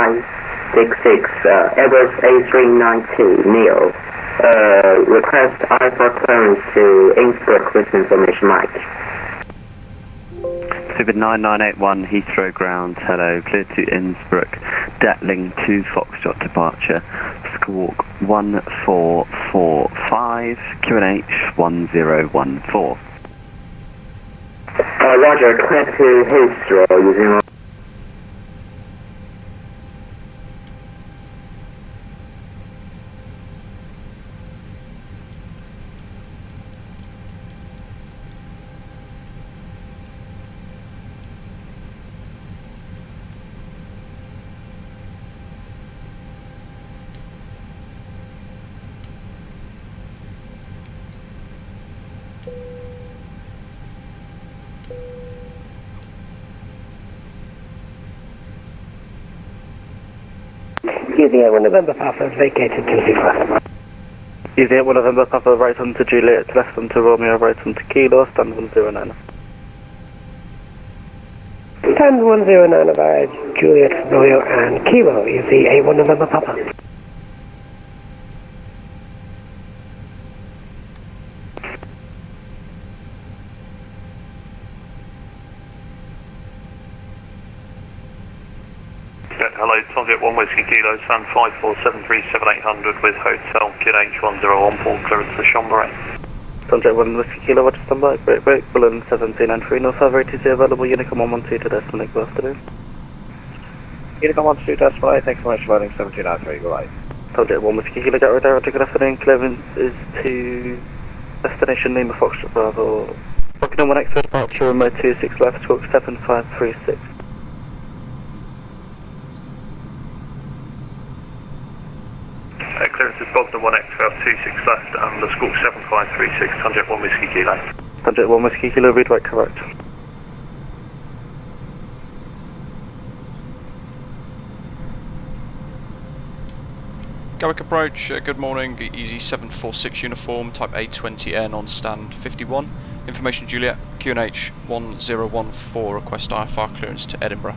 7566, Airbus A390 Neo. Request IFR clearance to Innsbruck with information Mike. Super 9981 Heathrow ground, hello, clear to Innsbruck, Detling 2 Foxtrot departure, squawk 1445, QNH 1014. Roger, clear to Heathrow using Using 1 November Papa, vacated 26 left. Using 1 November Papa, right onto Juliet, left onto Romeo, right onto Kilo, stand 109. Stand 109 via Juliet, Romeo and Kilo, using 1 November Papa. Hello, target 1 Whiskey Kilo, stand 54737800 with Hotel QNH 1014, clearance to Chambray. Target 1 Whiskey Kilo, watch standby, break, balloon 1793, no further ATC available, Unicom 112 to destinate, good afternoon. Unicom 112 to destinate, thanks so much for landing 1793, goodbye. Target 1 Whiskey Kilo, get redirected, good afternoon, clearance is to destination Lima Foxtrot Bravo. Walking on 1 extra departure, remote 26 left, squawk 7536. Clearance is Bogdan 1X, 26 left, and the squawk 7536, Tanjak 1 Whiskey Kilo. Tanjak 1 Whiskey Kilo, read right correct. GATWICK approach, good morning, EZY746 uniform, type A20N on stand 51. Information Juliet, QNH 1014, request IFR clearance to Edinburgh.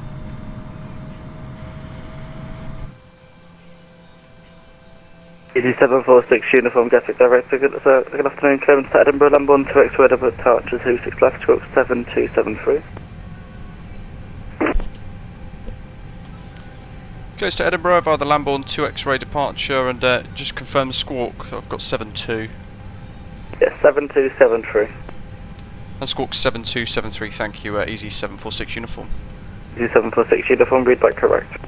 EZY746 uniform, GATWICK director, good afternoon, clearance to Edinburgh, Lamborn 2X, Edinburgh, departure 26 left, squawk 7273. Clears to Edinburgh via the Lamborn 2X-ray departure, and just confirm the squawk, I've got 72. Yes, 7273. And squawk 7273, thank you, EZY746 uniform. EZY746 uniform, read back correct.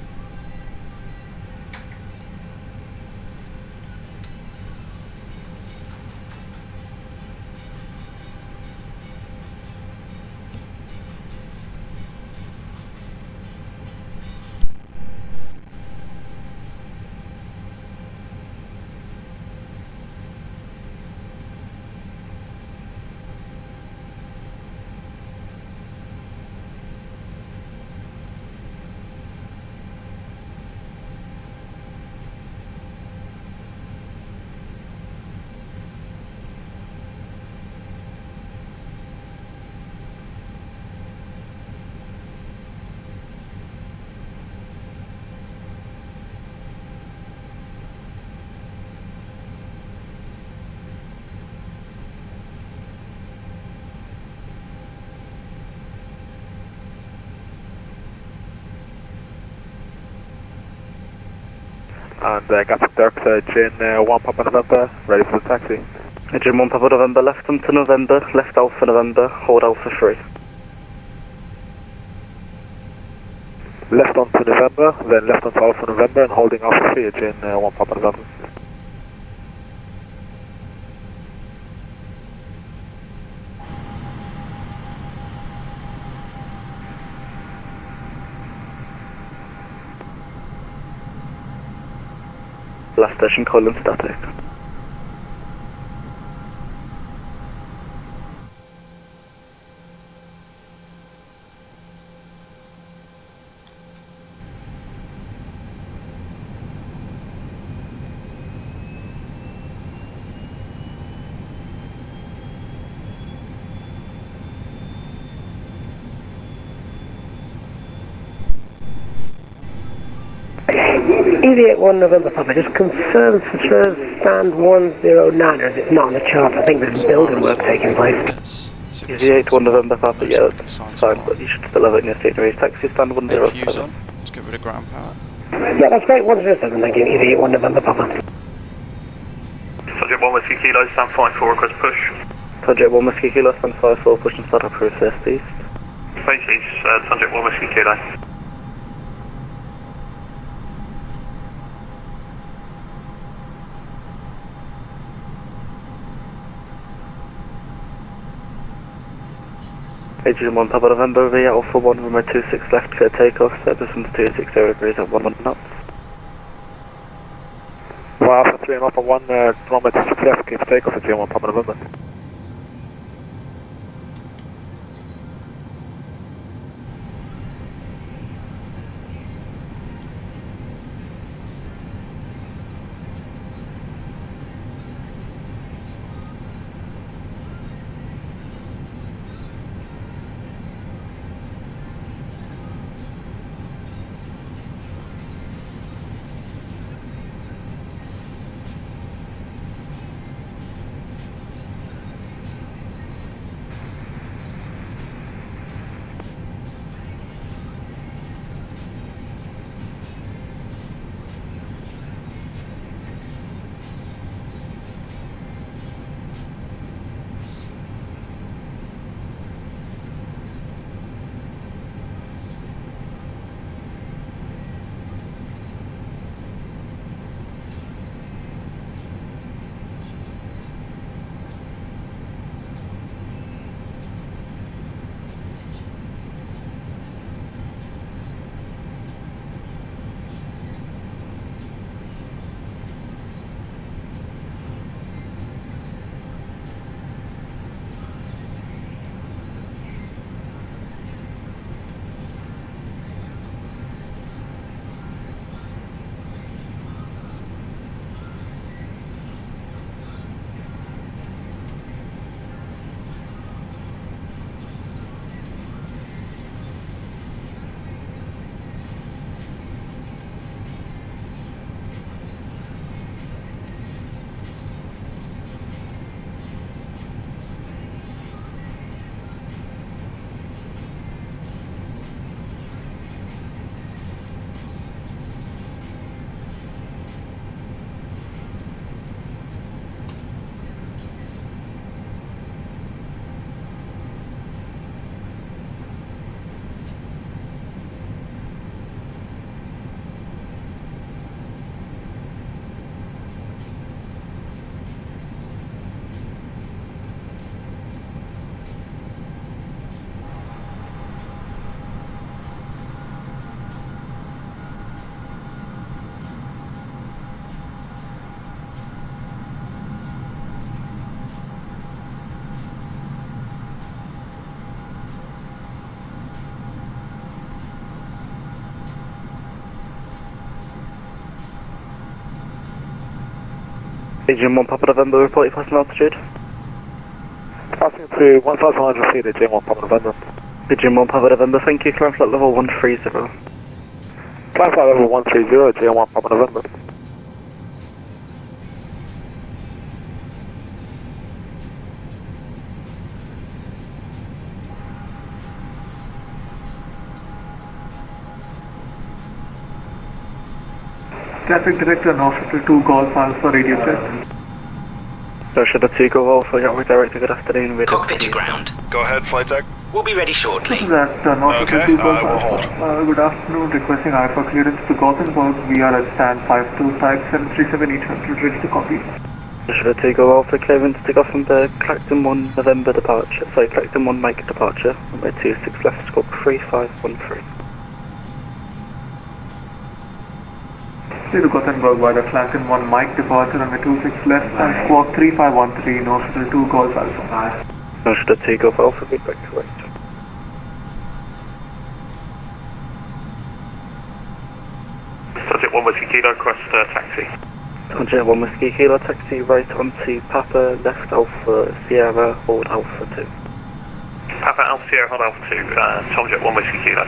And GATWICK director, Jin 1 Papa November, ready for the taxi. Jin 1 Papa November, left onto November, left Alpha November, hold Alpha 3. Left onto November, then left onto Alpha November and holding Alpha 3, Jin 1 Papa November. Last station, colon static. EZY81 November Papa, just confirm for stand 109, or is it not on the chart? I think there's building work taking place. Yes. EZY81 November Papa, yeah, Most that's signs fine, are but you should still have it in your scenery. Taxi stand APU's 107. on. Let's get rid of ground power. Yeah, that's great, 107, thank you, EZY81 November Papa. Subject 1 Whiskey Kilo, stand 54, request push. Subject 1 Whiskey Kilo, stand 54, push and start up through first east. Face east, subject 1 Whiskey Kilo. Agent 1 Papa November, via Alpha 1, runway 26 left, clear takeoff, service under 26 degrees at 1 knots. Alpha 3 and Alpha 1, runway 26 left, keep takeoff at 01 Papa November. Agent 1 Papa November, report your passing altitude. Passing through 1,100 feet at J1 Papa November. Agent 1 Papa November, thank you, climb flight level 130. Climb flight level 130 at J1 Papa November. Traffic Director and Officer 2 Golf Alpha Radio check. Shuttle 2 Go Alpha, Gatwick Director, good afternoon. Cockpit to ground. Go ahead, flight tech. We'll be ready shortly. This is at Officer Okay, 2 Golf we'll Alpha. hold. Good afternoon, requesting IFA clearance to Gothenburg. We are at stand 52, type 737 800, ready to copy. Shuttle 2 Go Alpha, clearance to Gothenburg, Clacton 1 November departure, sorry, Clacton 1 Mike departure, runway 26 left, squawk 3513. Clear to Gothenburg via the Clacton 1 Mike departure, runway 26 left, and squawk 3513, Officer 2 Golf Alpha. Shuttle 2 Golf Alpha, feedback correct. Subject 1 Whiskey Kilo, request taxi. Subject 1 Whiskey Kilo, taxi right onto Papa, left Alpha, Sierra, hold Alpha 2. Papa Alpha Sierra, hold Alpha 2, subject 1 Whiskey Kilo.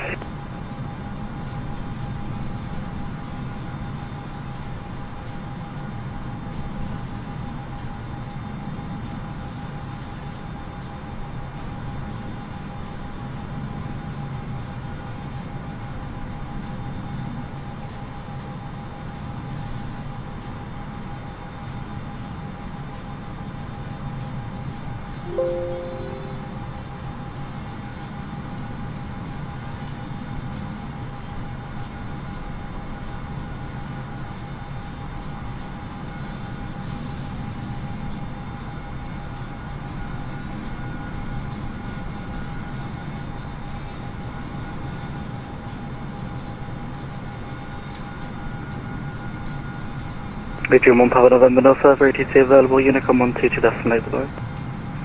Legion 1 Papa November, no further ATC available, Unicom 122 decimal 8 below.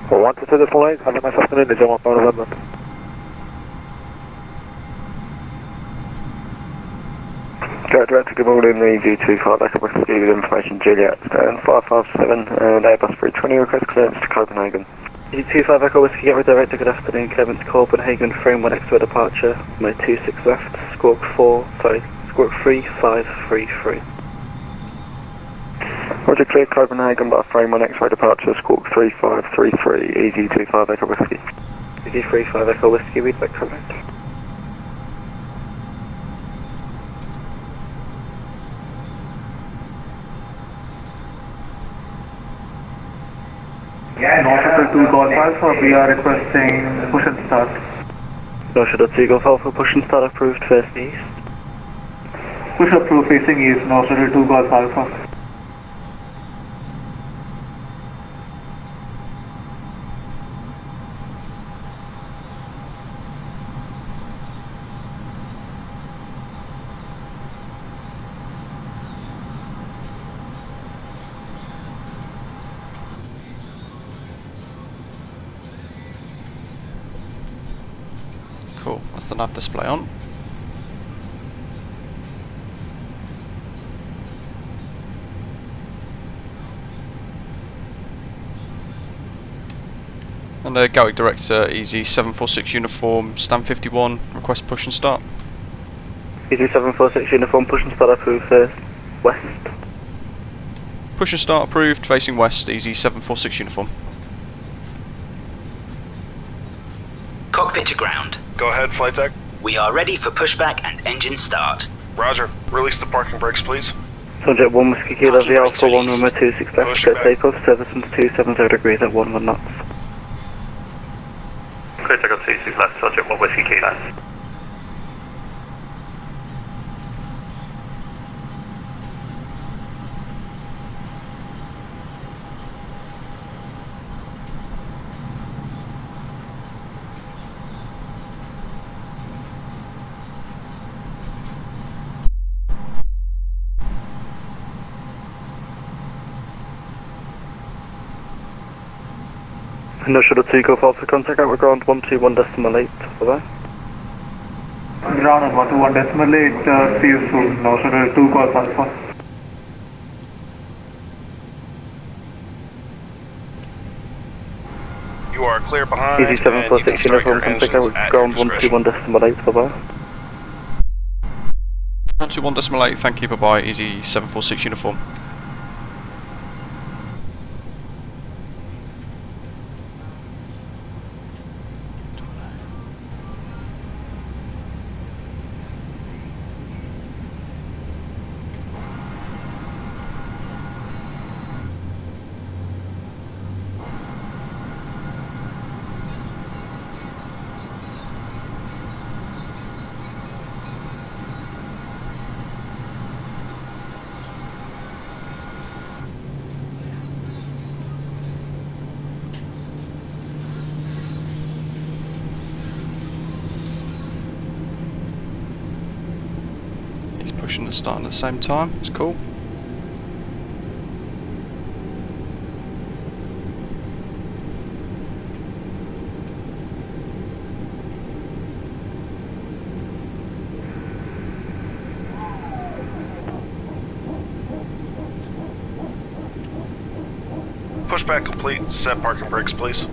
122 decimal 8, have a nice afternoon, Legion 1 Papa November. Director, good morning, EZY746U Echo Whiskey with information Juliet, stand 557 and Airbus 320 request clearance to Copenhagen. EZY25 Echo Whiskey, get redirected, good afternoon, clearance to Copenhagen, frame 1 extra departure, my 26 left, squawk 3533. Roger, clear Copenhagen by frame 1 X-ray departure, squawk 3533, EZY25 Echo Whiskey. EZY35 Echo Whiskey, read back correct. No Shuttle 2 Golf Alpha, we are requesting push and start. No Shuttle 2 Golf Alpha, push and start approved, first east. Push approved facing east, no Shuttle 2 Golf Alpha. Cool, that's the nav display on. And Gatwick Director, EZY746 uniform, stand 51, request push and start. EZY746 uniform, push and start approved, first west. Push and start approved, facing west, EZY746 uniform. Cockpit to ground. Go ahead, flight deck. We are ready for pushback and engine start. Roger. Release the parking brakes, please. Subject 1 Whiskey Kilo Parking V brakes Alpha 1 released. runway 26 left, Push get back. takeoff, service into 270 degrees at 11 knots. Clear takeoff 26 left, subject 1 Whiskey Kilo. No Shuttle 2 Golf Alpha, contact out with ground 121.8, over. Ground on 121.8, see you soon, no Shuttle 2 Golf Alpha. You are clear behind, and you can EZY746 start your uniform, contact out engines with at your ground discretion. 121.8, over. 121.8, thank you, bye bye, EZY746 uniform. He's pushing the start at the same time, it's cool. Pushback complete. Set parking brakes, please.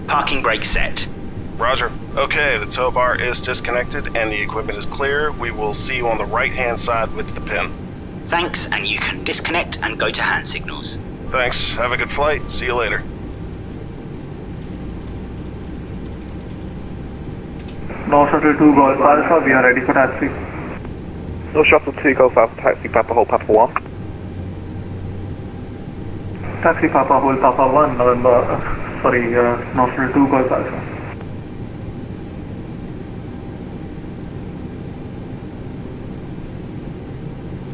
Parking brake set. Roger. Okay, the tow bar is disconnected and the equipment is clear. We will see you on the right-hand side with the pin. Thanks, and you can disconnect and go to hand signals. Thanks. Have a good flight. See you later. No Shuttle 2 Golf Alpha, we are ready for taxi. No Shuttle 2 Golf Alpha, taxi Papa Hole Papa 1. Taxi Papa Hole Papa 1, November National 2 Golf Alpha.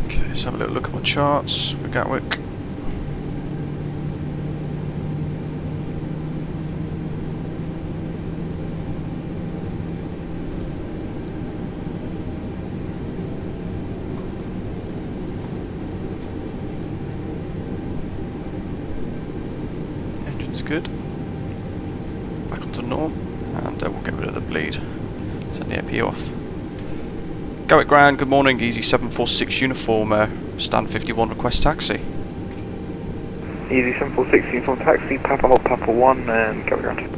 Okay, let's have a little look at my charts for Gatwick. Engine's good. Back onto norm, and we'll get rid of the bleed. Send the AP off. Gatwick Ground, good morning, EZY746 uniform, stand 51, request taxi. EZY746 uniform taxi, Papa hold Papa 1 and Gatwick Ground.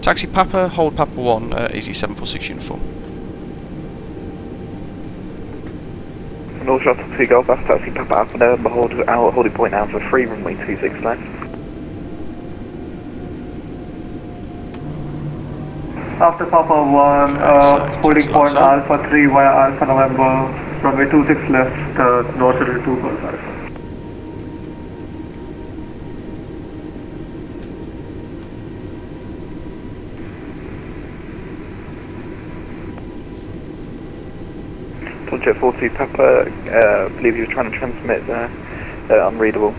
Taxi Papa, hold Papa 1, EZY746 uniform. North Shuttle 2 Golf Alpha taxi Papa Alpha November holding point Alpha 3 runway 26 left. After Papa 1, holding point Alpha 3 via Alpha November, runway 26 left, North Shuttle 2 Golf Alpha. Jet 42 Papa, believe you were trying to transmit unreadable.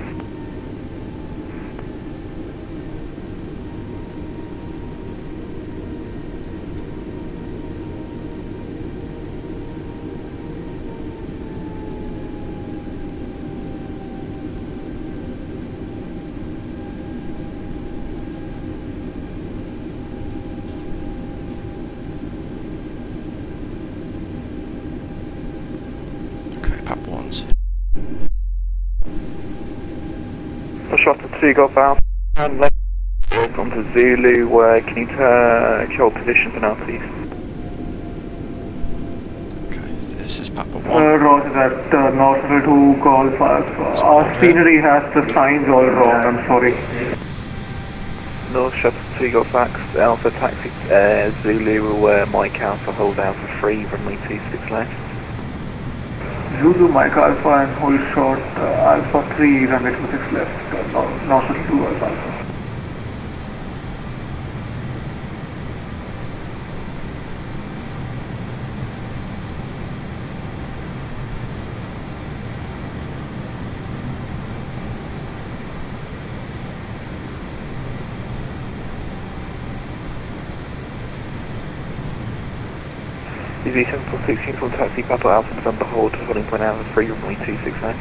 Papa 1's. Shuttle 2 Golf Alpha, and left onto Zulu, can you hold position for now please? Okay, this is Papa 1. Roger that, North Shuttle 2 Golf Alpha. Our scenery has the signs all wrong, I'm sorry. North Shuttle 2 Golf Alpha taxi, Zulu, Mike Alpha hold Alpha 3, runway 26 left. Zulu Mike Alpha and hold short Alpha 3, runway 26 left, North Shuttle 2 Golf Alpha. EZY746 uniform taxi Papa Alpha November holding point Alpha 3 runway 26 left.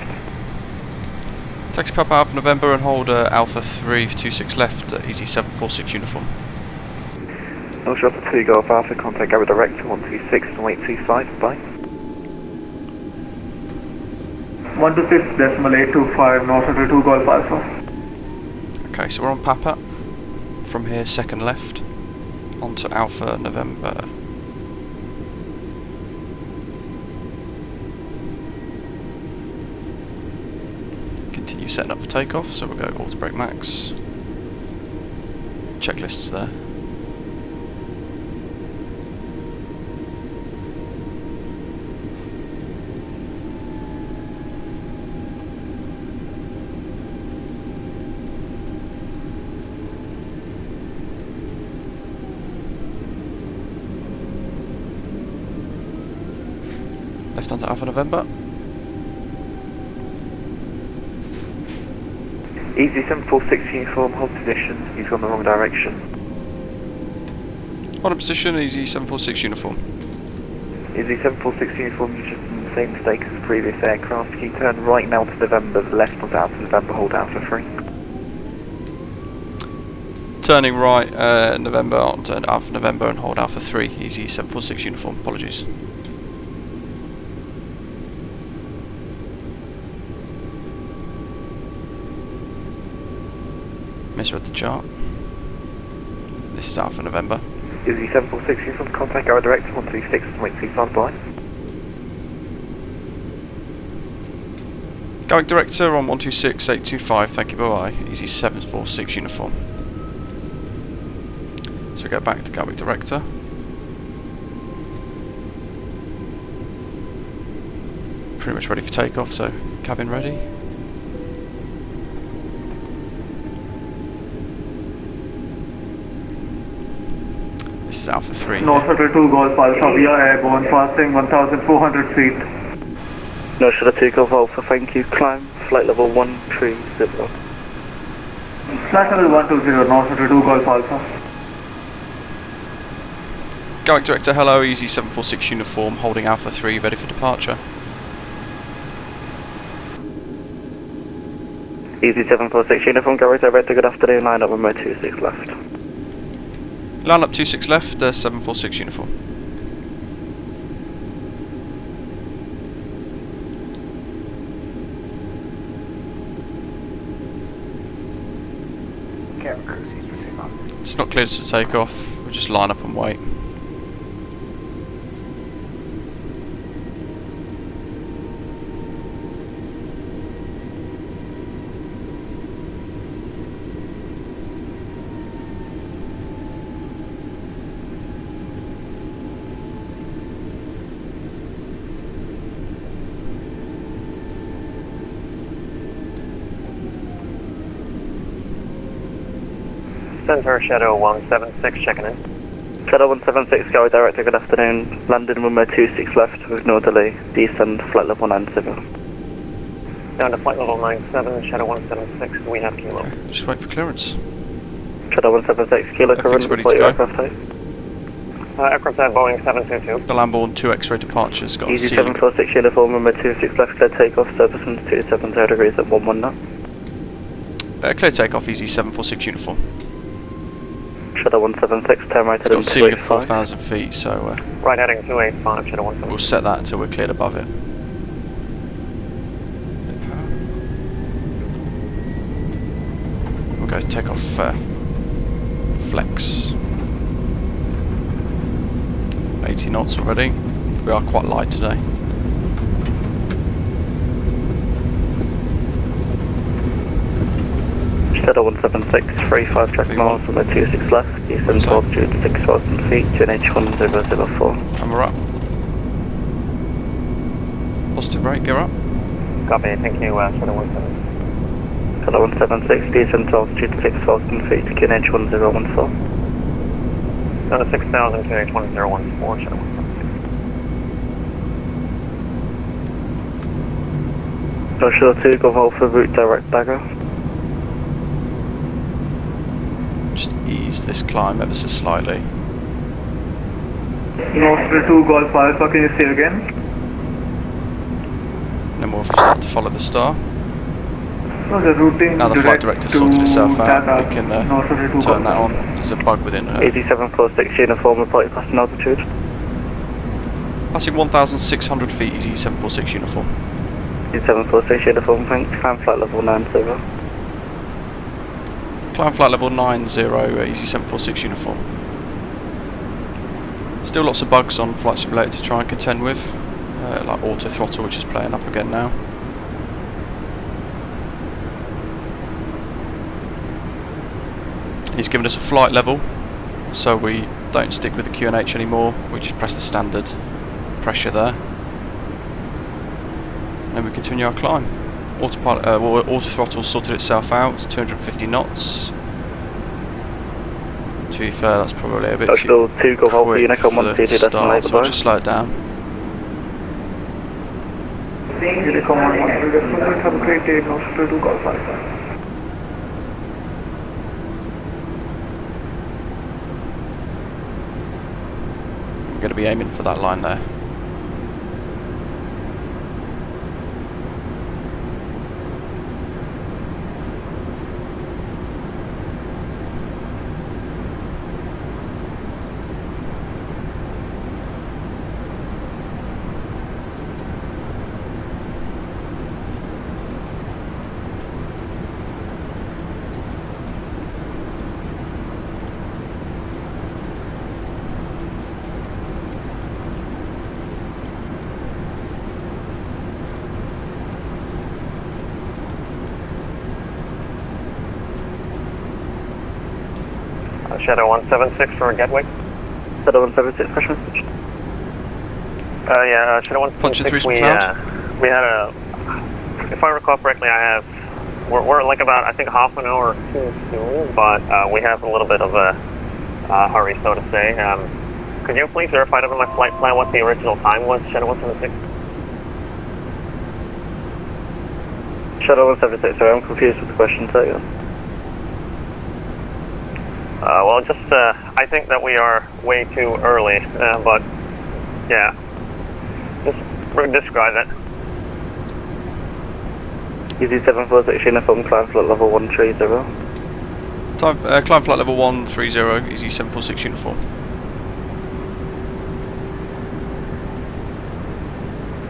Taxi Papa Alpha November and hold Alpha 3 26 left, EZY746 uniform. North Shuttle 2 Golf Alpha, contact Gatwick Director 126 and wait 25, bye. 126.825 North Shuttle 2 Golf Alpha. Okay, so we're on Papa. From here, second left, onto Alpha November. Continue setting up for takeoff, so we'll go auto brake max. Checklists there. Left onto Alpha November. EZY746 uniform, hold position, you've gone the wrong direction. Hold in position, EZY746 uniform. EZY746 uniform, you're just in the same mistake as the previous aircraft. Can you turn right now to November, left onto Alpha November, hold Alpha 3. Turning right, November onto Alpha November and hold Alpha 3, EZY746 uniform, apologies. Misread the chart. This is Alpha November. EZY746 uniform, contact our director 126 and wait 25, bye. Gatwick Director on 126825, thank you, bye bye. EZY746 uniform. So we go back to Gatwick Director. Pretty much ready for takeoff, so cabin ready. is Alpha 3 North here. Shuttle 2 Golf Alpha, we are airborne, passing 1,400 feet. North Shuttle 2 Golf Alpha, thank you. Climb flight level 130. Flight level 120, North Shuttle 2 Golf Alpha. Gatwick Director, hello, EZY746 uniform, holding Alpha 3, ready for departure. EZY746 uniform, Gatwick Director, good afternoon, line up runway 26 left. Line up 26 left, 746 uniform. It's not cleared to take off, we'll just line up and wait. Center Shadow 176 checking in. Shadow 176, Gatwick Director, good afternoon. Landing runway 26 left with no delay. Descend flight level 97. Down to flight level 97, Shadow 176, we have kilo. Okay, just wait for clearance. Shadow 176, kilo current, ready deploy to go. aircraft type. Aircraft type Boeing 722. The Lamborn 2 X-ray departure's got a ceiling. EZY746 uniform, runway 26 left, clear takeoff, surface wind 270 degrees at 11 knot. Clear takeoff, EZY746 uniform. Shadow 176, turn right It's got a heading ceiling of 285. 4,000 feet, so Right heading 285, Shadow 176. we'll set that until we're cleared above it. We'll go take off flex. 80 knots already. We are quite light today. Shadow 176, 35 track miles from the 26 left, descend altitude 6,000 feet, QNH 1004. And we're up. Positive rate, gear up. Copy, thank you, Shadow 176. Shadow 176, descend altitude 6,000 feet, QNH 1014. Down to 6,000, QNH 1014, Shadow 176. North Shuttle 2, Golf Alpha, route direct bagger. Just ease this climb ever so slightly. North Shuttle 2 Golf Alpha, can you say again? Then we'll start to follow the star. No, the routing Now the flight director sorted itself out, Tata, we can North Shuttle 2 turn that Golf on. There's a bug within her. EZY746 uniform, report passing altitude. Passing 1,600 feet, EZY746 uniform. EZY746 uniform, thanks, climb flight level 90. Climb flight level 90, EZY746 uniform. Still lots of bugs on Flight Simulator to try and contend with, like auto throttle, which is playing up again now. He's given us a flight level, so we don't stick with the QNH anymore, we just press the standard pressure there. And we continue our climb. Autopilot, auto throttle sorted itself out, it's 250 knots. To be fair, that's probably a bit too quick for the start, so I'll just slow it down. Unicom 100, have a great day, North Shuttle 2 Golf Alpha. I'm going to be aiming for that line there. Shadow 176 for Gatwick. Shadow 176, fresh message. Yeah, Shadow 176, we had a, if I recall correctly, we're like about, I think, half an hour too soon, but we have a little bit of a hurry, so to say. Could you please verify that on my flight plan what the original time was, Shuttle 176? Shuttle 176, sorry, I'm confused with the question, say again. Well, just, I think that we are way too early, but, yeah. Just describe it. EZY746 uniform, climb flight level 130. Climb flight level 130, EZY746 uniform.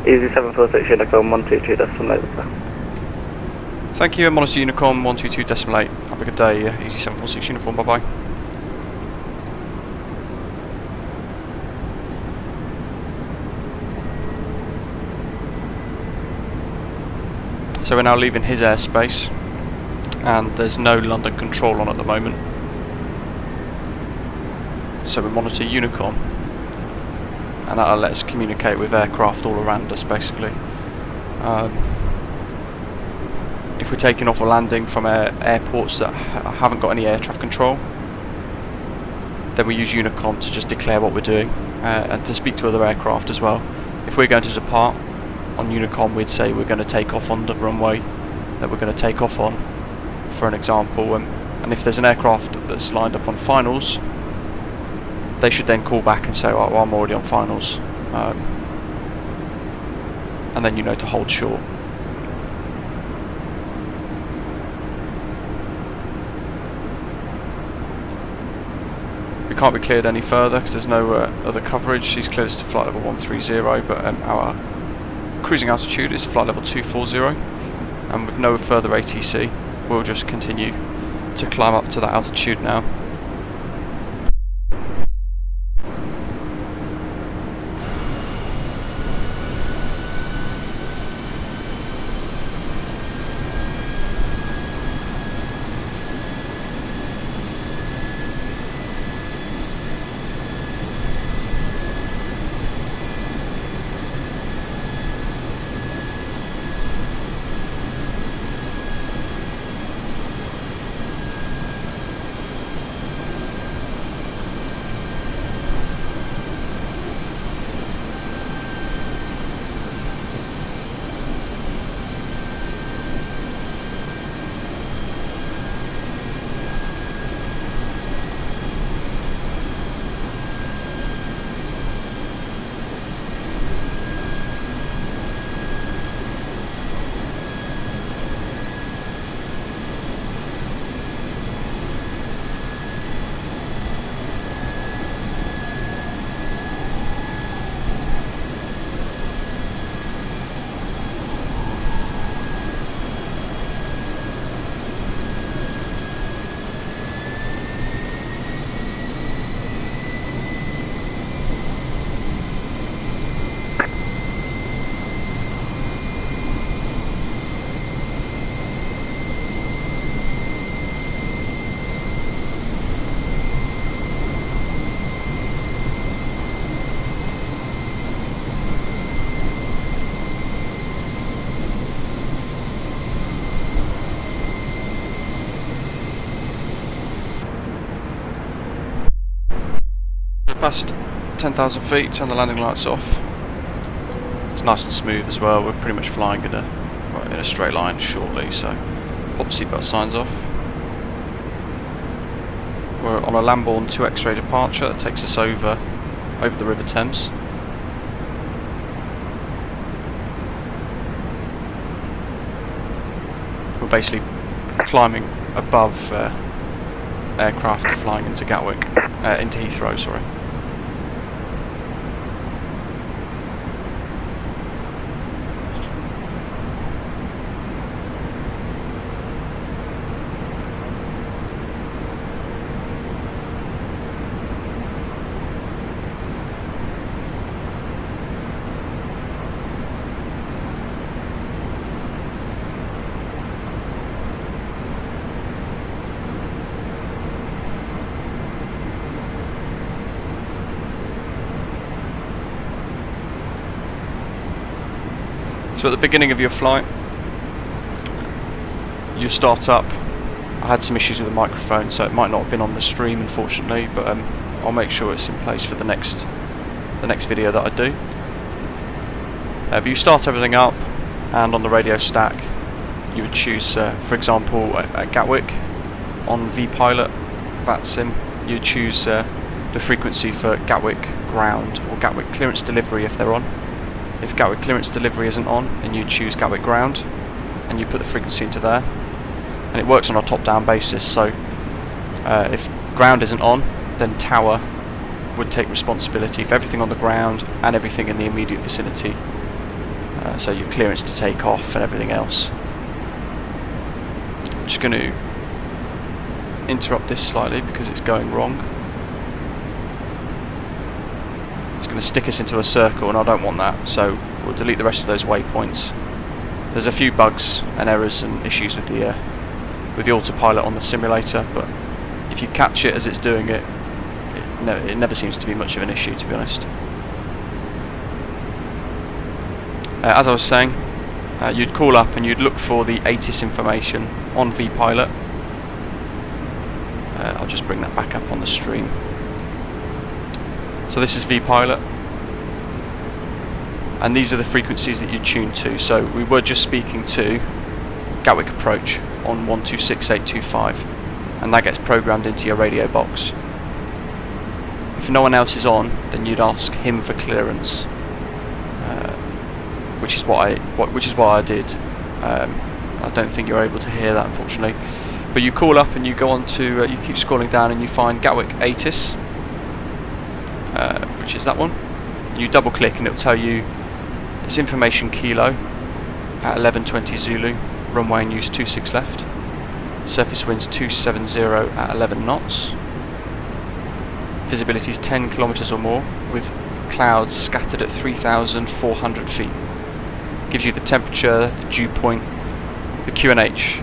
EZY746 uniform 122.8. Thank you, monitor Unicom 122.8. Have a good day, EZY746 uniform, bye bye. So we're now leaving his airspace, and there's no London control on at the moment. So we monitor Unicom, and that'll let us communicate with aircraft all around us basically. If we're taking off or landing from airports that haven't got any air traffic control, then we use Unicom to just declare what we're doing and to speak to other aircraft as well. If we're going to depart, on Unicom we'd say we're going to take off on the runway that we're going to take off on, for an example, and if there's an aircraft that's lined up on finals, they should then call back and say, oh, well, I'm already on finals, and then you know to hold short. We can't be cleared any further because there's no other coverage. She's cleared us to flight level 130, but our cruising altitude is flight level 240, and with no further ATC we'll just continue to climb up to that altitude now. Past 10,000 feet, turn the landing lights off. It's nice and smooth as well. We're pretty much flying in a straight line shortly, so pop the seatbelt signs off. We're on a Lambourne 2 X-ray departure that takes us over the River Thames. We're basically climbing above aircraft flying into Gatwick, into Heathrow, sorry. So at the beginning of your flight, you start up I had some issues with the microphone, so it might not have been on the stream, unfortunately, but I'll make sure it's in place for the next video that I do. But you start everything up, and on the radio stack you would choose, for example, at Gatwick on vPilot, Vatsim, you'd choose the frequency for Gatwick ground or Gatwick clearance delivery if they're on. If Gatwick clearance delivery isn't on, then you choose Gatwick ground, and you put the frequency into there, and it works on a top-down basis. So if ground isn't on, then tower would take responsibility for everything on the ground and everything in the immediate vicinity, so your clearance to take off and everything else. I'm just going to interrupt this slightly because it's going wrong. It's going to stick us into a circle, and I don't want that, so we'll delete the rest of those waypoints. There's a few bugs and errors and issues with the autopilot on the simulator, but if you catch it as it's doing it, it never seems to be much of an issue, to be honest. As I was saying, you'd call up and you'd look for the ATIS information on vPilot. I'll just bring that back up on the stream. So this is vPilot, and these are the frequencies that you tune to. So we were just speaking to Gatwick approach on 126825, and that gets programmed into your radio box. If no one else is on, then you'd ask him for clearance, which is what I did. I don't think you're able to hear that, unfortunately. But you call up and you go on to you keep scrolling down and you find Gatwick ATIS, which is that one. You double click and it'll tell you it's information kilo at 11:20 Zulu, runway in use 26 left, surface winds 270 at 11 knots, visibility is 10 kilometers or more with clouds scattered at 3,400 feet. Gives you the temperature, the dew point, the QNH,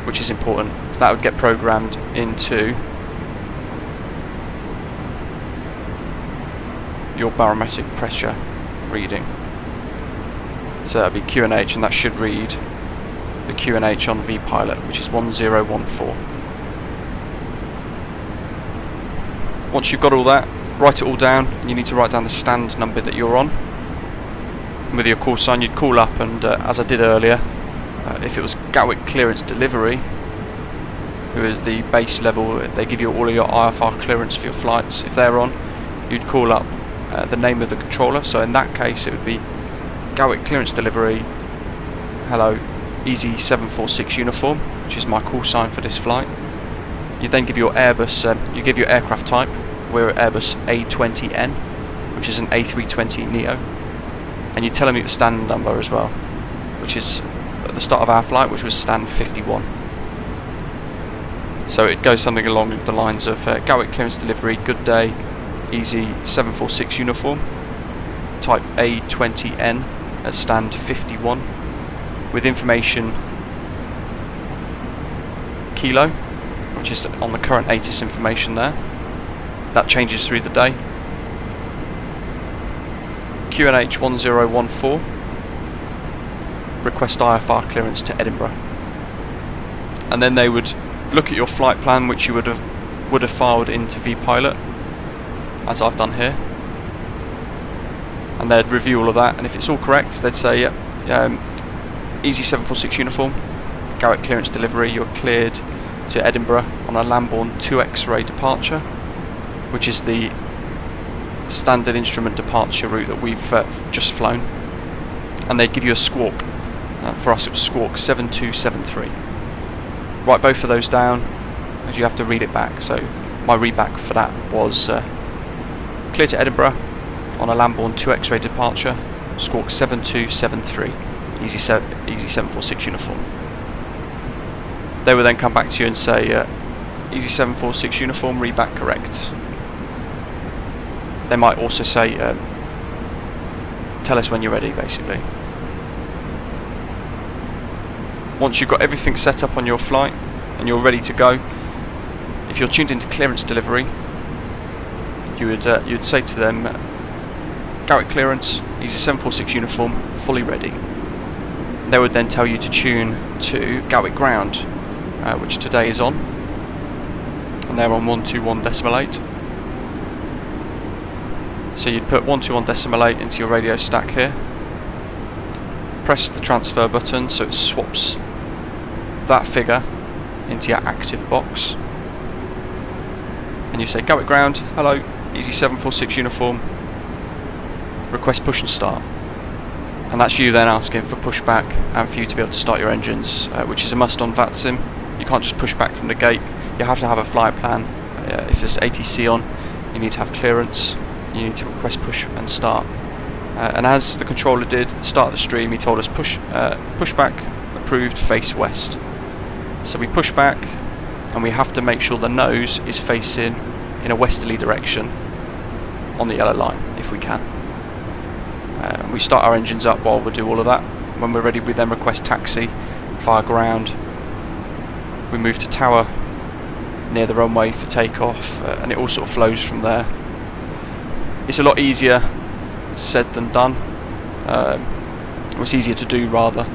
which is important. That would get programmed into your barometric pressure reading. So that would be QNH, and that should read the QNH on vPilot, which is 1014. Once you've got all that, write it all down, and you need to write down the stand number that you're on. And with your call sign, you'd call up, and as I did earlier, if it was Gatwick clearance delivery, who is the base level, they give you all of your IFR clearance for your flights. If they're on, you'd call up the name of the controller. So in that case, it would be Gatwick clearance delivery, hello, EZY746 uniform, which is my call sign for this flight. You then give your Airbus, you give your aircraft type. We're Airbus A20N, which is an A320 Neo, and you tell them your stand number as well, which is at the start of our flight, which was stand 51. So it goes something along the lines of Gatwick clearance delivery, good day, EZY746 uniform, type A20N at stand 51, with information kilo, which is on the current ATIS information there. That changes through the day. QNH 1014, request IFR clearance to Edinburgh. And then they would look at your flight plan, which you would have filed into vPilot, as I've done here, and they'd review all of that, and if it's all correct, they'd say, yep, EZY746 uniform, Gatwick clearance delivery, you're cleared to Edinburgh on a Lambourne 2 X-ray departure, which is the standard instrument departure route that we've just flown, and they'd give you a squawk. For us it was squawk 7273. Write both of those down, as you have to read it back. So my readback for that was clear to Edinburgh on a Lambourne 2 X-ray departure, squawk 7273, EZY746 uniform. They would then come back to you and say, EZY746 uniform, readback correct. They might also say, tell us when you're ready, basically. Once you've got everything set up on your flight and you're ready to go, if you're tuned into clearance delivery, you'd say to them, Gatwick clearance, EZY746 uniform, fully ready. They would then tell you to tune to Gatwick ground, which today is on, and they're on 121.8. So you'd put 121.8 into your radio stack here, press the transfer button so it swaps that figure into your active box, and you say Gatwick ground, hello, EZY746 uniform, request push and start. And that's you then asking for pushback and for you to be able to start your engines, which is a must on Vatsim. You can't just push back from the gate, you have to have a flight plan. If there's ATC on, you need to have clearance, you need to request push and start. And as the controller did at the start of the stream, he told us pushback approved, face west. So we push back, and we have to make sure the nose is facing in a westerly direction on the yellow line if we can. We start our engines up while we do all of that. When we're ready, we then request taxi via ground. We move to tower near the runway for takeoff, and it all sort of flows from there. It's a lot easier said than done. Or it's easier to do rather.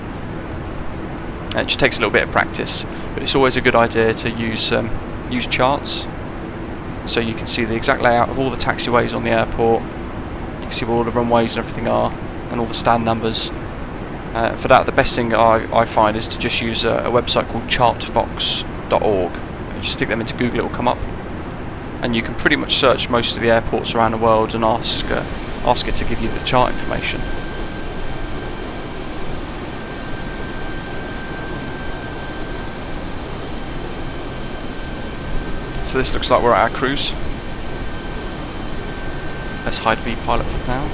It just takes a little bit of practice, but it's always a good idea to use charts, so you can see the exact layout of all the taxiways on the airport. You can see where all the runways and everything are, and all the stand numbers. For that, the best thing I find is to just use a website called chartfox.org. You just stick them into Google, it will come up, and you can pretty much search most of the airports around the world and ask it to give you the chart information. So this looks like we're at our cruise. Let's hide V-pilot for now.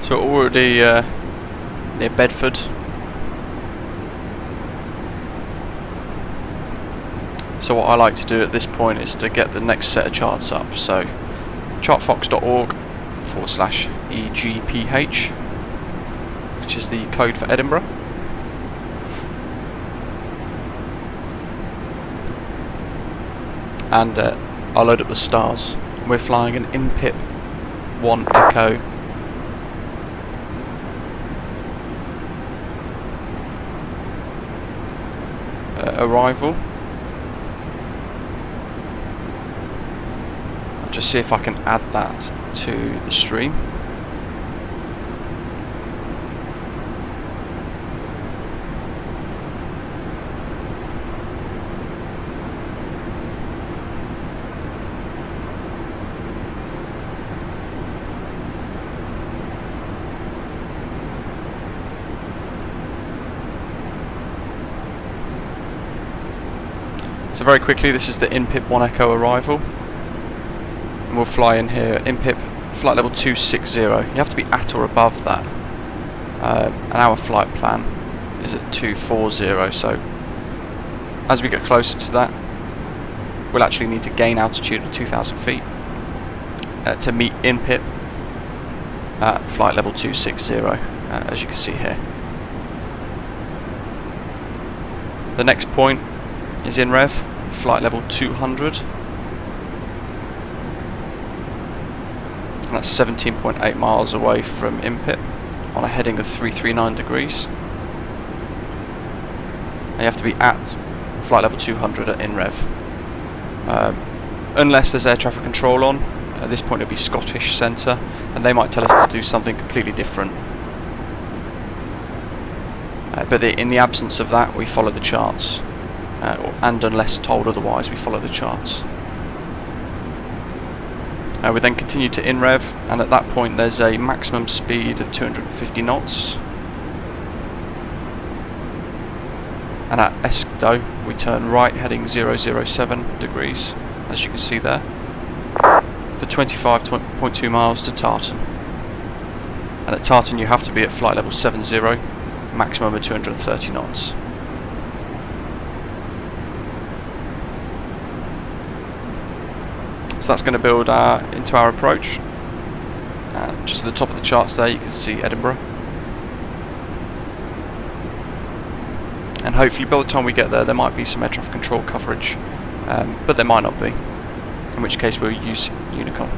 So already near Bedford. So what I like to do at this point is to get the next set of charts up. So chartfox.org/EGPH, which is the code for Edinburgh. And I'll load up the stars. We're flying an INPIP 1 Echo arrival. just see if I can add that to the stream. So very quickly, this is the INPIP 1 Echo arrival, and we'll fly in here. INPIP flight level 260. You have to be at or above that, and our flight plan is at 240. So as we get closer to that, we'll actually need to gain altitude of 2,000 feet to meet INPIP at flight level 260, as you can see here. The next point is in rev, flight level 200, and that's 17.8 miles away from INPIP on a heading of 339 degrees. And you have to be at flight level 200 at in rev. Unless there's air traffic control on, at this point it'll be Scottish Centre, and they might tell us to do something completely different. But in the absence of that, we follow the charts. And unless told otherwise, we follow the charts. We then continue to in-rev, and at that point there's a maximum speed of 250 knots. And at Escdo we turn right heading 007 degrees, as you can see there, for 25.2 miles to Tartan. And at Tartan you have to be at flight level 70, maximum of 230 knots. So that's going to build into our approach. Just at the top of the charts there you can see Edinburgh. And hopefully by the time we get there, there might be some air traffic control coverage, but there might not be, in which case we'll use Unicom.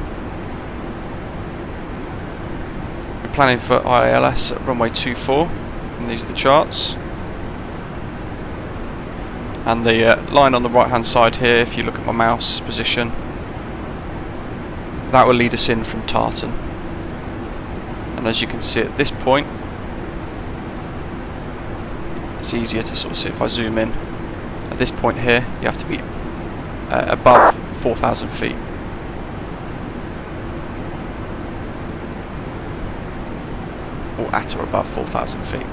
We're planning for IALS at runway 24, and these are the charts. And the line on the right hand side here, if you look at my mouse position, that will lead us in from Tartan. And as you can see at this point, it's easier to sort of see if I zoom in. At this point here, you have to be above 4,000 feet. Or at or above 4,000 feet.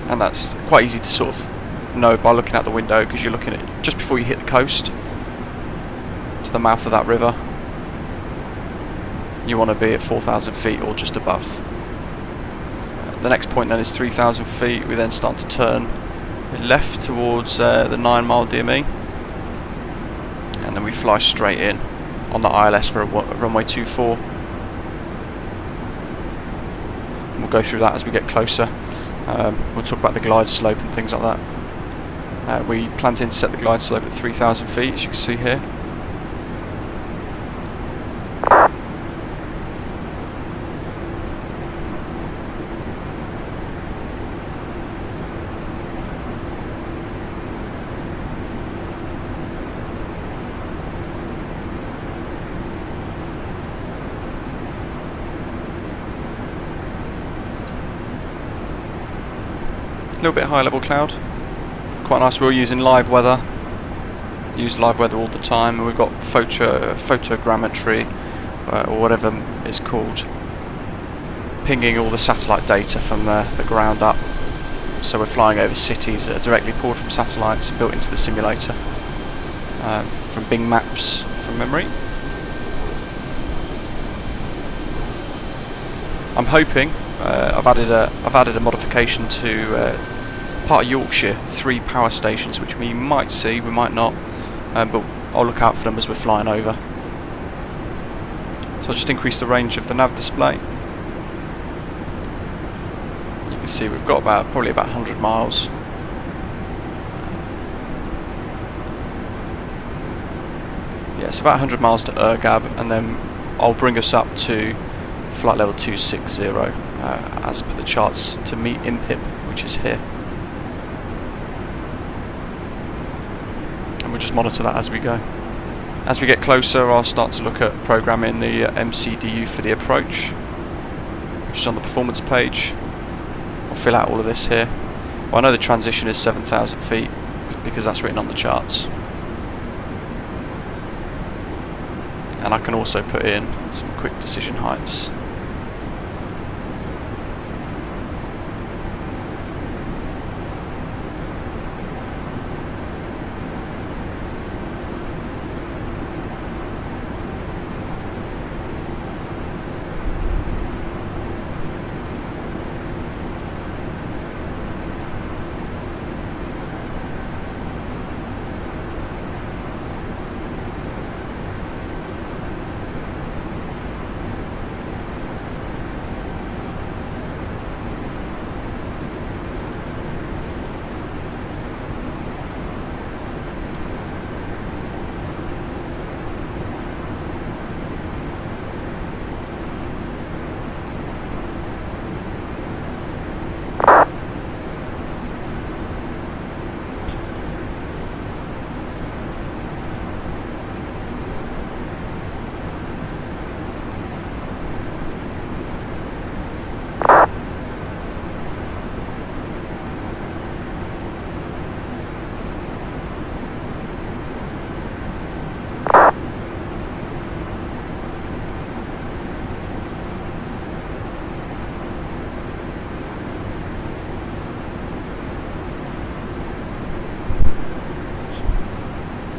And that's quite easy to sort of know by looking out the window, because you're looking at just before you hit the coast to the mouth of that river. You want to be at 4,000 feet or just above. The next point then is 3,000 feet. We then start to turn left towards the 9 mile DME, and then we fly straight in on the ILS for runway 24. And we'll go through that as we get closer. We'll talk about the glide slope and things like that. We plan to intercept the glide slope at 3,000 feet, as you can see here. A little bit high level cloud, quite nice. We're using live weather, use live weather all the time, and we've got photogrammetry or whatever it's called, pinging all the satellite data from the ground up. So we're flying over cities that are directly pulled from satellites and built into the simulator from Bing Maps from memory. I'm hoping I've added a modification to part of Yorkshire, 3 power stations, which we might see, we might not, but I'll look out for them as we're flying over. So I'll just increase the range of the nav display. You can see we've got probably about 100 miles. Yeah, it's about 100 miles to Urgab, and then I'll bring us up to flight level 260 as per the charts to meet INPIP, which is here. And we'll just monitor that as we go. As we get closer, I'll start to look at programming the MCDU for the approach, which is on the performance page. I'll fill out all of this here. Well, I know the transition is 7,000 feet because that's written on the charts. And I can also put in some quick decision heights.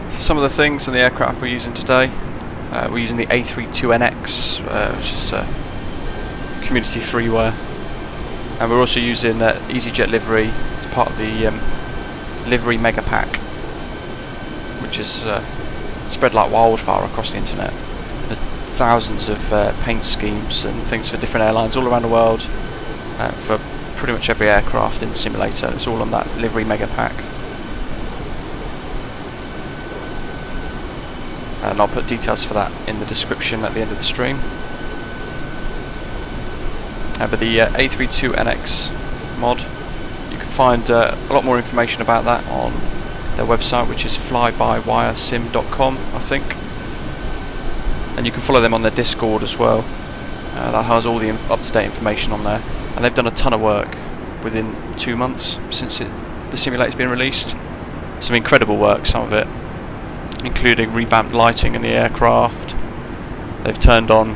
Some of the things in the aircraft we're using today, we're using the A32NX, which is community freeware, and we're also using easyJet livery as part of the Livery Mega Pack, which is spread like wildfire across the internet. There's thousands of paint schemes and things for different airlines all around the world, for pretty much every aircraft in the simulator. It's all on that Livery Mega Pack. And I'll put details for that in the description at the end of the stream. But the A32NX mod, you can find a lot more information about that on their website, which is flybywiresim.com, I think. And you can follow them on their Discord as well. That has all the up-to-date information on there. And they've done a ton of work within 2 months since the simulator's been released. Some incredible work, some of it, including revamped lighting in the aircraft. They've turned on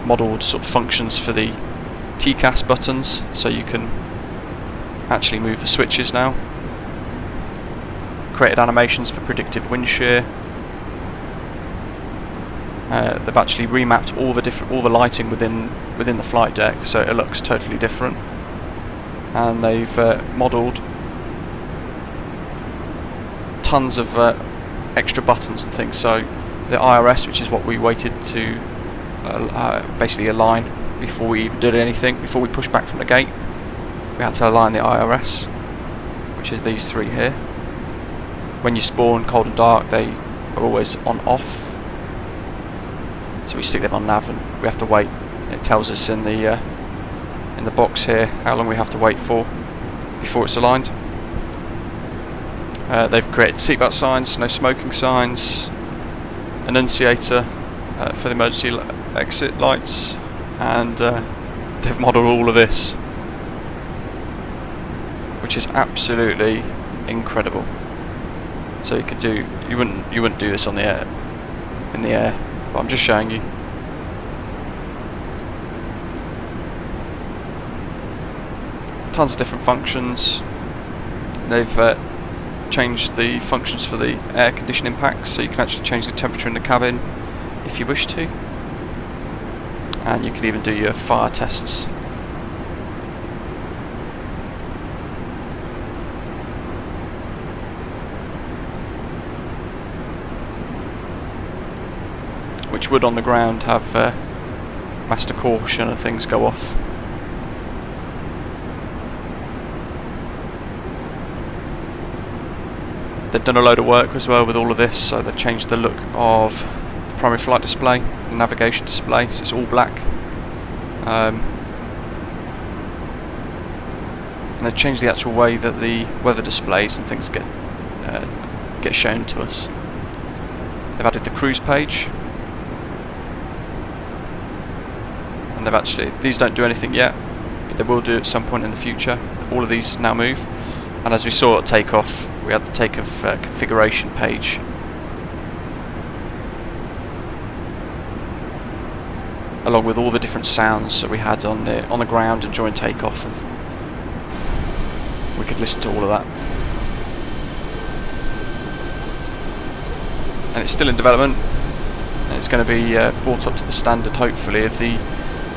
modelled sort of functions for the TCAS buttons, so you can actually move the switches now. Created animations for predictive wind shear. They've actually remapped all the lighting within the flight deck, so it looks totally different. And they've modelled tons of extra buttons and things, so the IRS, which is what we waited to basically align before we even did anything, before we pushed back from the gate, we had to align the IRS, which is these three here. When you spawn cold and dark, they are always on off, so we stick them on nav and we have to wait. It tells us in the box here how long we have to wait for before it's aligned. They've created seatbelt signs, no smoking signs, annunciator for the emergency exit lights, and they've modelled all of this, which is absolutely incredible. So you could do, you wouldn't do this on the air, in the air, but I'm just showing you. Tons of different functions. They've changed the functions for the air conditioning packs, so you can actually change the temperature in the cabin if you wish to, and you can even do your fire tests. Which would on the ground have master caution and things go off. They've done a load of work as well with all of this, so they've changed the look of the primary flight display, the navigation display, so it's all black. And they've changed the actual way that the weather displays and things get shown to us. They've added the cruise page. And they've actually, these don't do anything yet, but they will do at some point in the future. All of these now move. And as we saw at takeoff, we had the takeoff configuration page. Along with all the different sounds that we had on the ground and during takeoff. We could listen to all of that. And it's still in development, and it's going to be brought up to the standard, hopefully, of the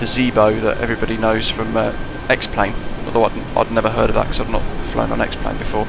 Zebo that everybody knows from X-Plane. Although I'd never heard of that because I've not flown on X-Plane before.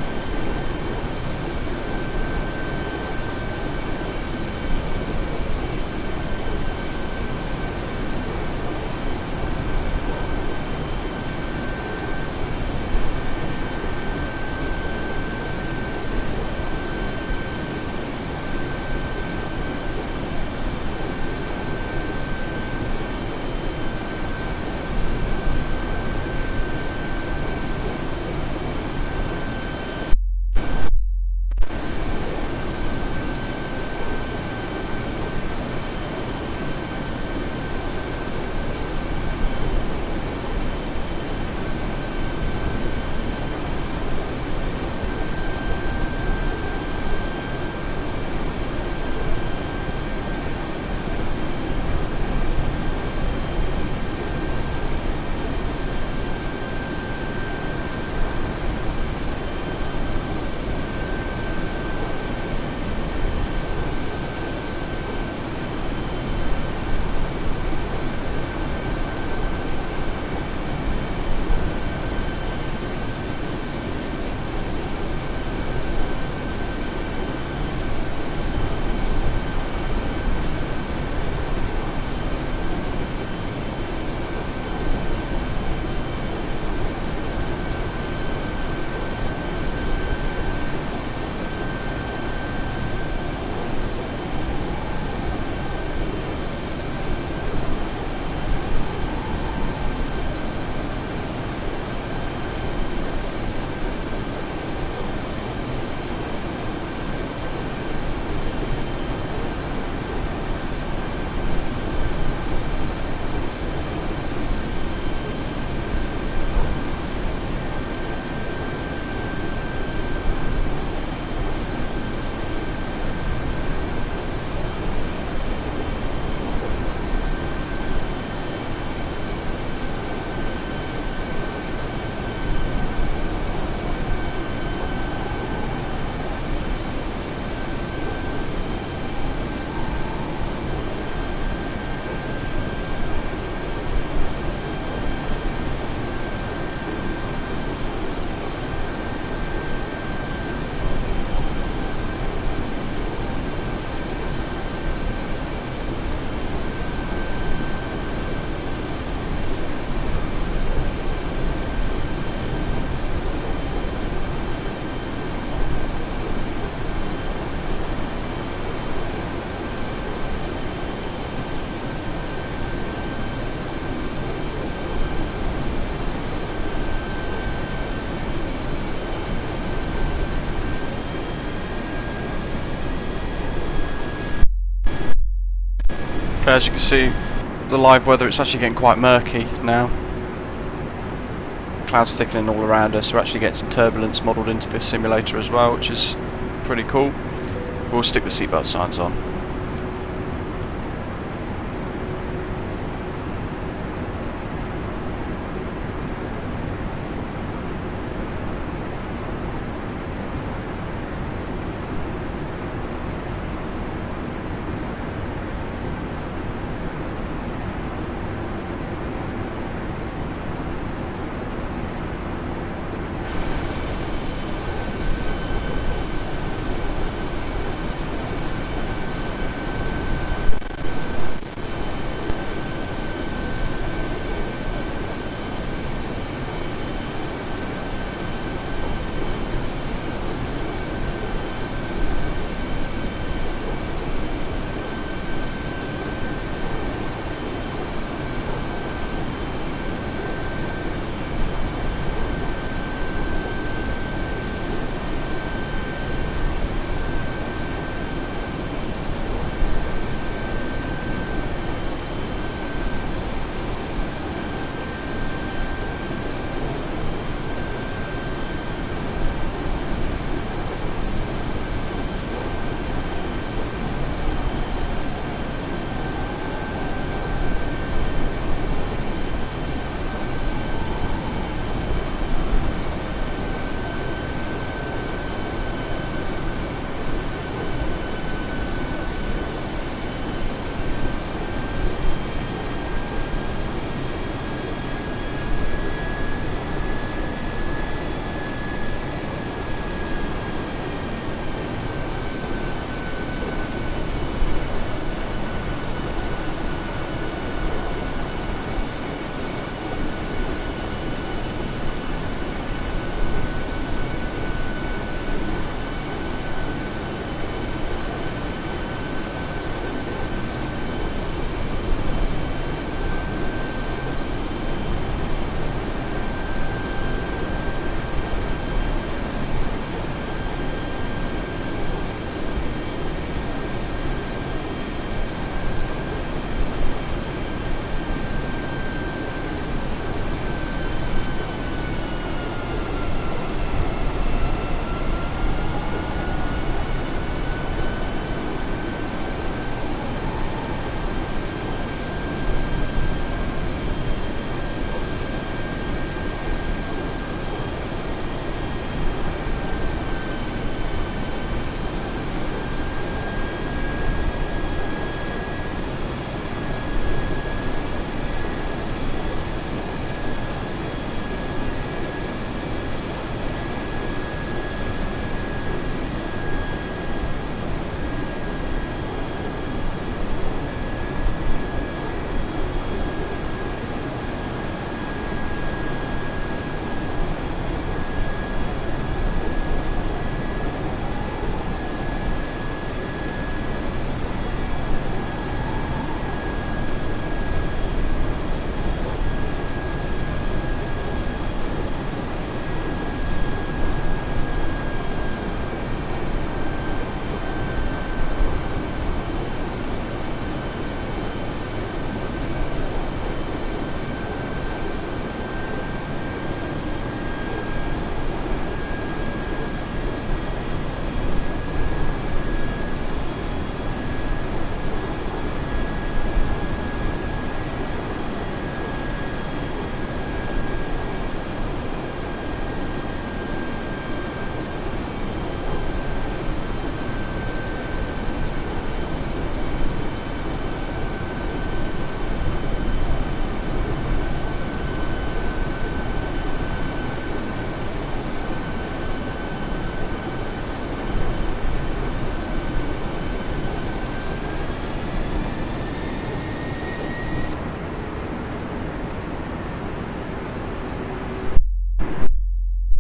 As you can see, the live weather, it's actually getting quite murky now. Clouds thickening all around us. We're actually getting some turbulence modelled into this simulator as well, which is pretty cool. We'll stick the seatbelt signs on.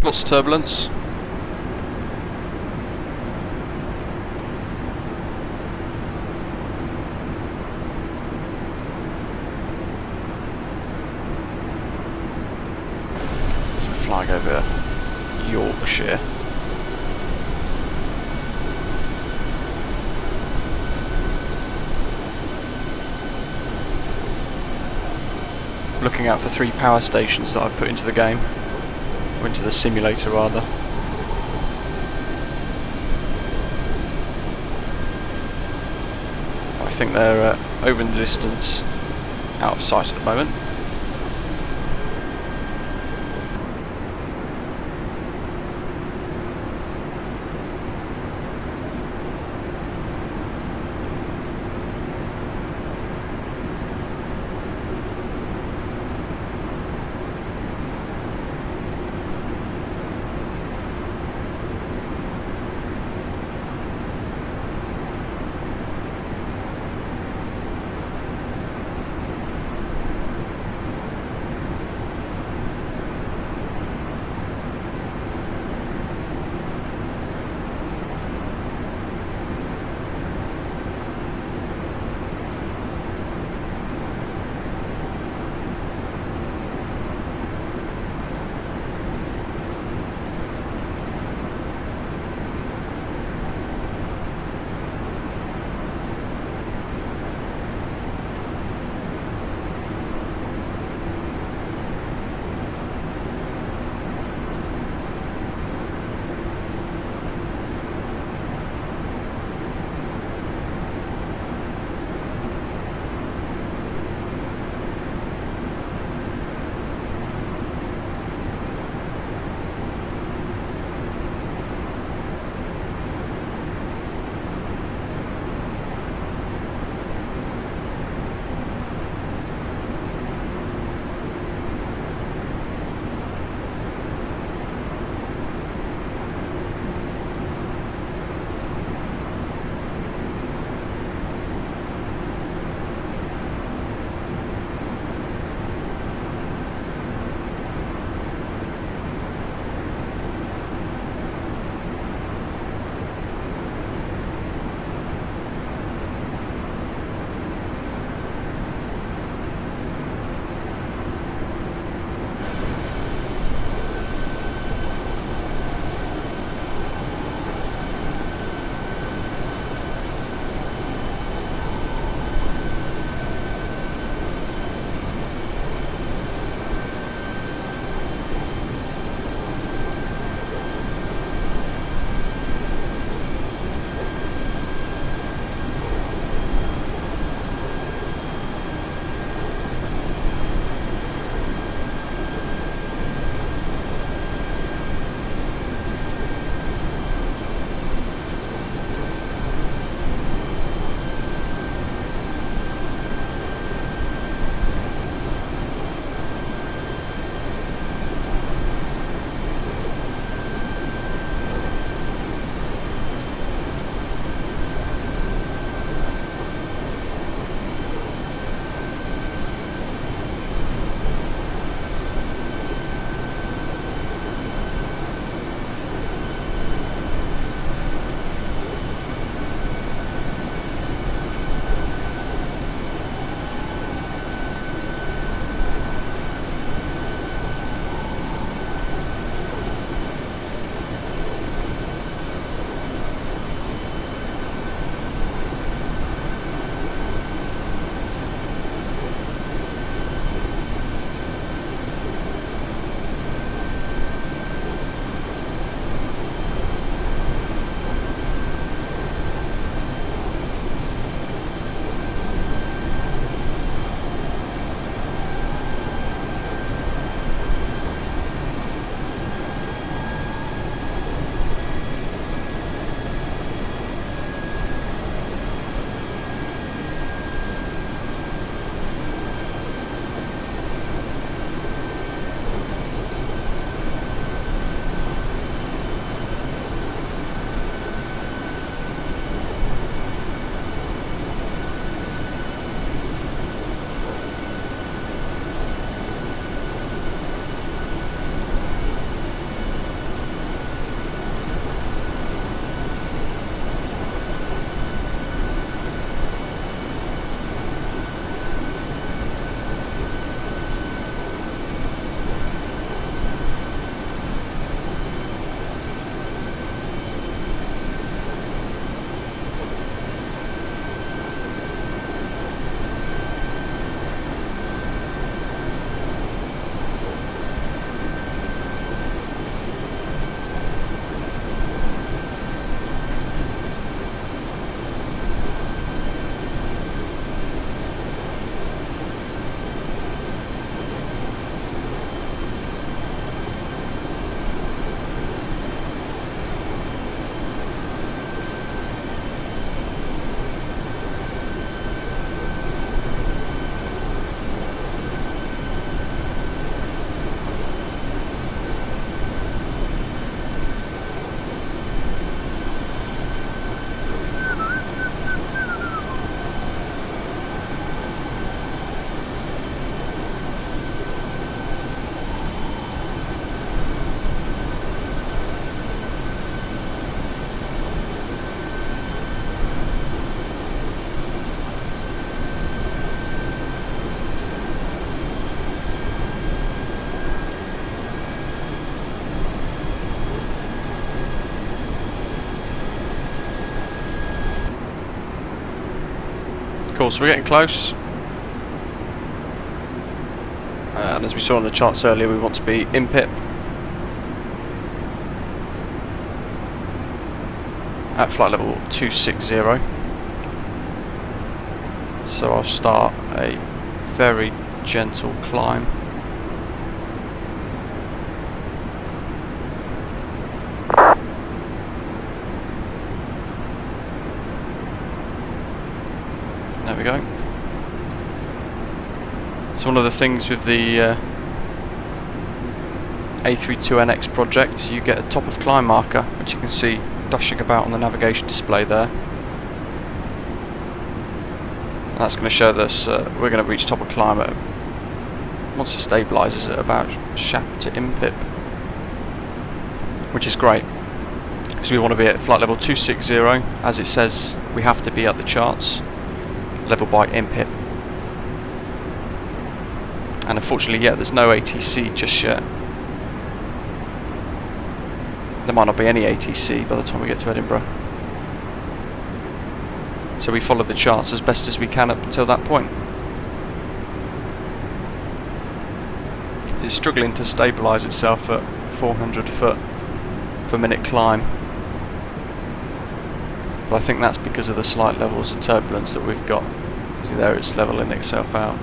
Lots of turbulence. Flying over Yorkshire. Looking out for 3 power stations that I've put into the game, or into the simulator rather. I think they're over in the distance, out of sight at the moment. Cool, so we're getting close. And as we saw on the charts earlier, we want to be in pip at flight level 260. So I'll start a very gentle climb. There we go. So one of the things with the A32NX project, you get a top of climb marker, which you can see dashing about on the navigation display there. And that's going to show us we're going to reach top of climb at, once it stabilises, at about SHAP to IMPIP, which is great because we want to be at flight level 260, as it says we have to be at the charts, level by IMPIP. And unfortunately, yeah, there's no ATC just yet. There might not be any ATC by the time we get to Edinburgh. So we follow the charts as best as we can up until that point. It's struggling to stabilise itself at 400 foot per minute climb. But I think that's because of the slight levels of turbulence that we've got. See there, it's levelling itself out.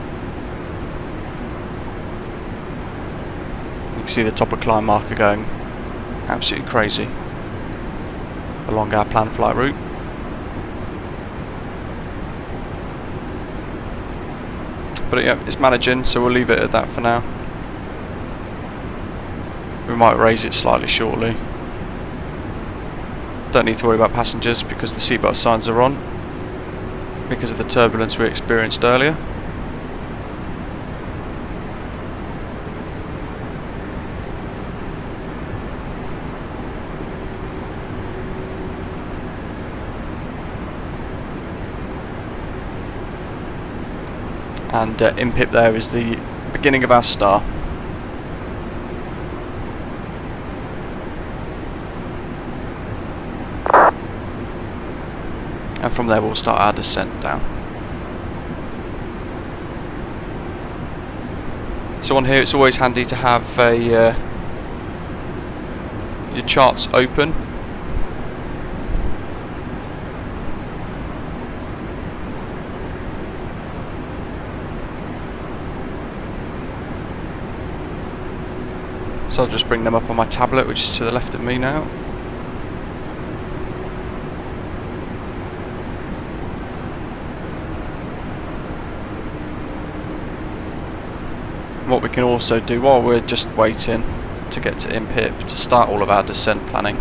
You can see the top of climb marker going absolutely crazy along our planned flight route. But yeah, it's managing, so we'll leave it at that for now. We might raise it slightly shortly. Don't need to worry about passengers because the seatbelt signs are on because of the turbulence we experienced earlier. And IMPIP there is the beginning of our star. And from there we'll start our descent down. So on here it's always handy to have your charts open. So I'll just bring them up on my tablet, which is to the left of me now. What we can also do while we're just waiting to get to IMPIP to start all of our descent planning,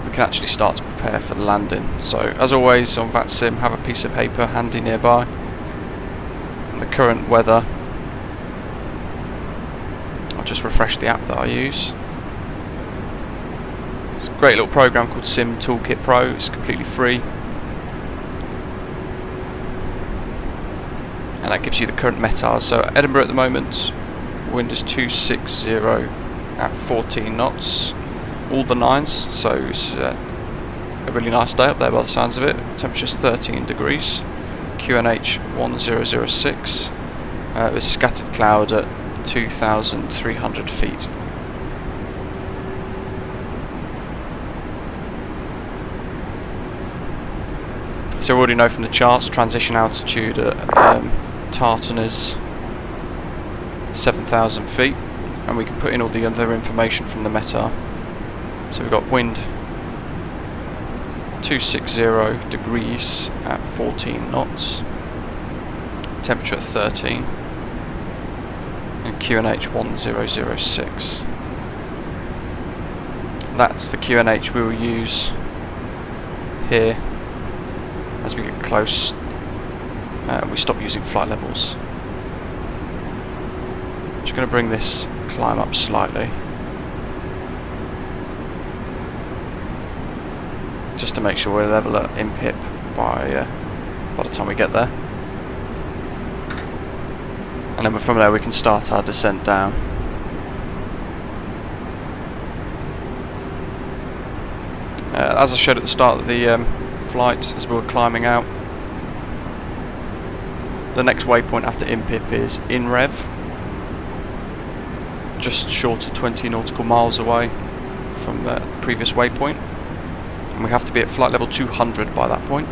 we can actually start to prepare for the landing. So as always on Vatsim, have a piece of paper handy nearby. And the current weather, I'll just refresh the app that I use. It's a great little program called Sim Toolkit Pro. It's completely free, and that gives you the current METARs. So Edinburgh at the moment, wind is 260 at 14 knots, all the 9s, so it's a really nice day up there by the sounds of it. Temperature's 13 degrees, QNH 1006, with scattered cloud at 2,300 feet. So we already know from the charts transition altitude at Tartan is 7,000 feet, and we can put in all the other information from the METAR. So we've got wind 260 degrees at 14 knots, temperature at 13, and QNH 1006. That's the QNH we will use here as we get close. We stop using flight levels. I'm just going to bring this climb up slightly, just to make sure we're level at IMPIP by the time we get there. And then from there we can start our descent down. As I showed at the start of the flight as we were climbing out. The next waypoint after INPIP is in rev, just short of 20 nautical miles away from the previous waypoint, and we have to be at flight level 200 by that point.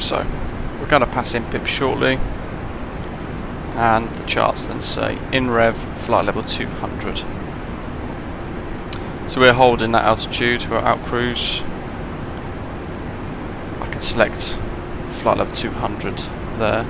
So we're going to pass INPIP shortly, and the charts then say in rev flight level 200. So we're holding that altitude, we're out cruise. I can select flight level 200 there.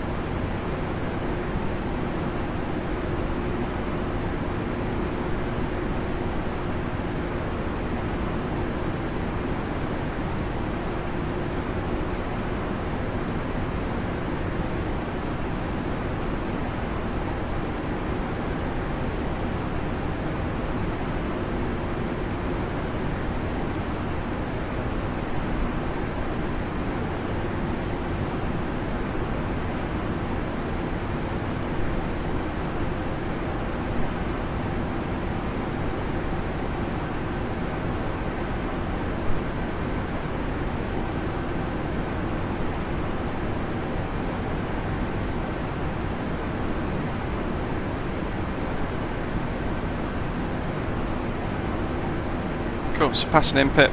Cool, so passing INPIP,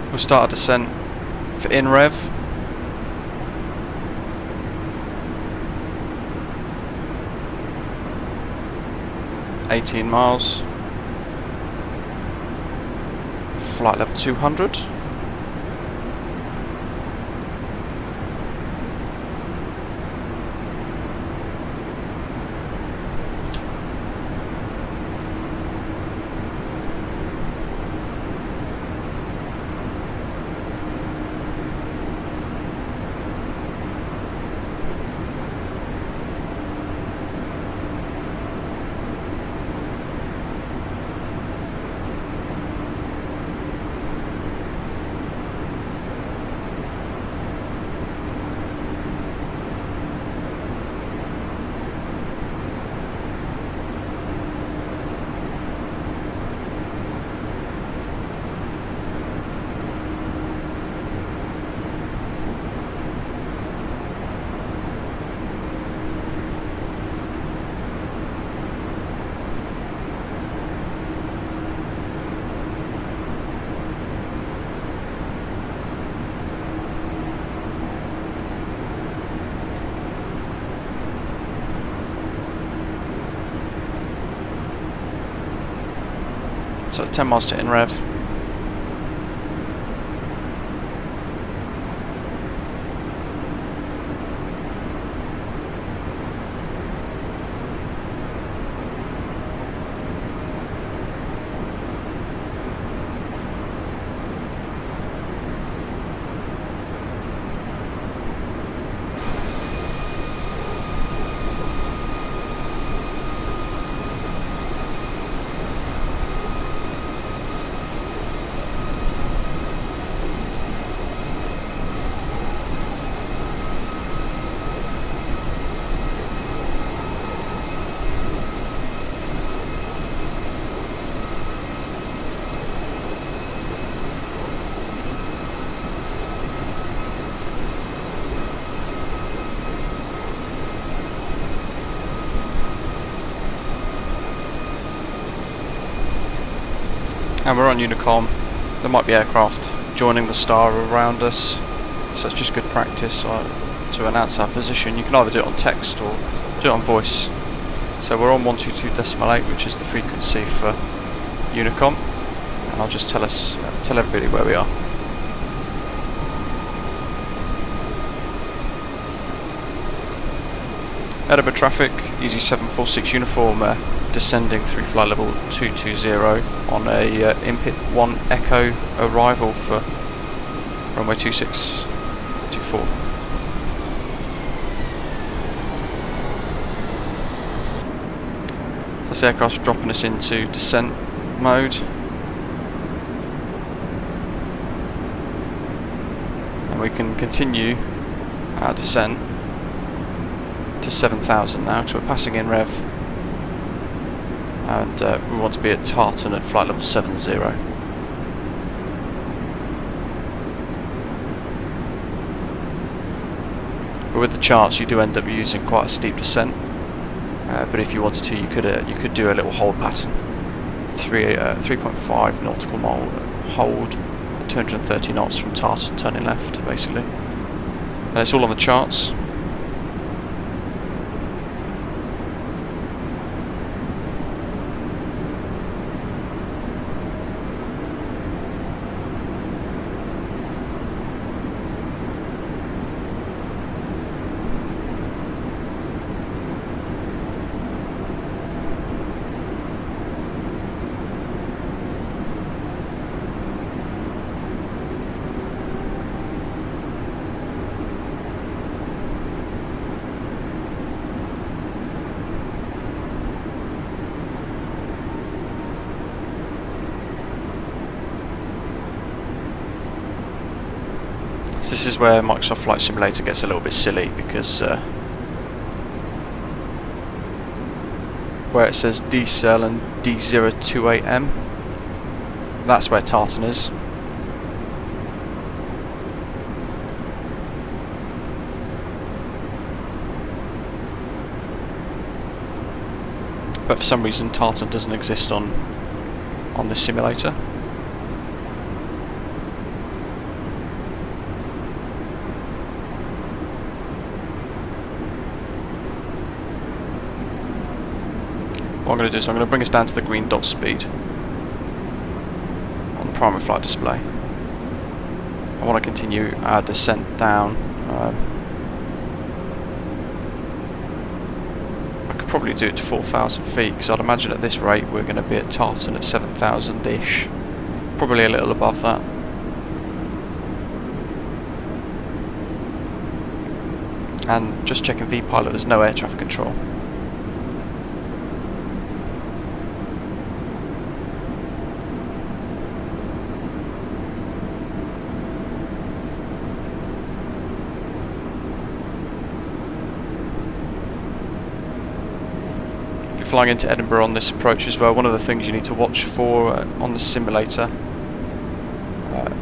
we'll start a descent for in rev. $18 miles, flight level 200. So 10 miles to in rev. And we're on Unicom. There might be aircraft joining the star around us, so it's just good practice to announce our position. You can either do it on text or do it on voice. So we're on 122.8, which is the frequency for Unicom, and I'll just tell everybody where we are. Edinburgh traffic, EZY746 uniform, descending through flight level 220 on a input 1 echo arrival for runway 2624. So this aircraft's dropping us into descent mode. And we can continue our descent to 7,000 now, because we're passing in rev, and we want to be at Tartan at flight level 70. But with the charts you do end up using quite a steep descent, but if you wanted to you could do a little hold pattern, 3.5 nautical mile hold at 230 knots from Tartan turning left basically, and it's all on the charts. This is where Microsoft Flight Simulator gets a little bit silly, because where it says D-Cell and D028M, that's where Tartan is. But for some reason Tartan doesn't exist on this simulator. What I'm going to do is I'm going to bring us down to the green dot speed on the primary flight display. I want to continue our descent down. I could probably do it to 4,000 feet, because I'd imagine at this rate we're going to be at Tartan at 7,000-ish, probably a little above that. And just checking V-Pilot, there's no air traffic control. Flying into Edinburgh on this approach as well, one of the things you need to watch for on the simulator,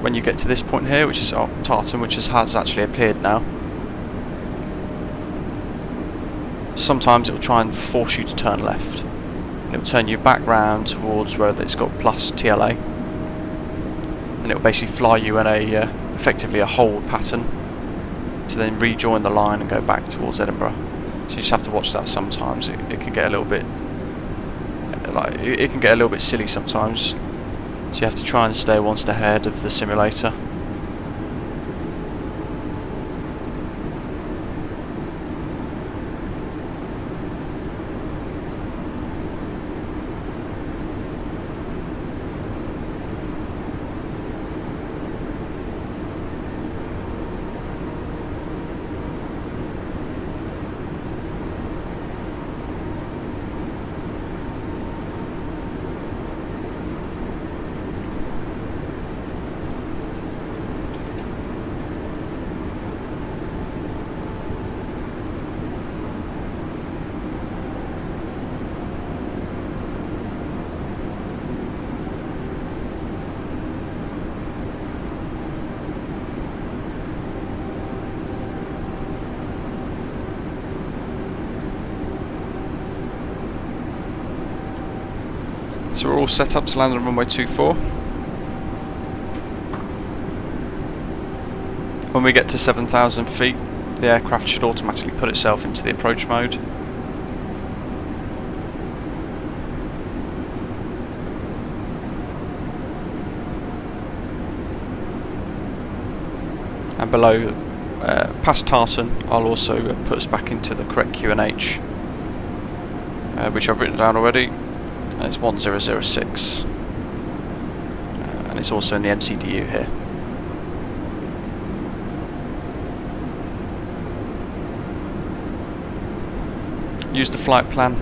when you get to this point here, which is Tartan, which has actually appeared now, sometimes it will try and force you to turn left, and it will turn you back round towards where it's got plus TLA, and it will basically fly you in a effectively a hold pattern to then rejoin the line and go back towards Edinburgh. So you just have to watch that sometimes. It can get a little bit it can get a little bit silly sometimes. So you have to try and stay one step ahead of the simulator. So we're all set up to land on runway 24. When we get to 7,000 feet, the aircraft should automatically put itself into the approach mode. And below, past Tartan, I'll also put us back into the correct QNH, which I've written down already. And it's 1006, and it's also in the MCDU here. Used the flight plan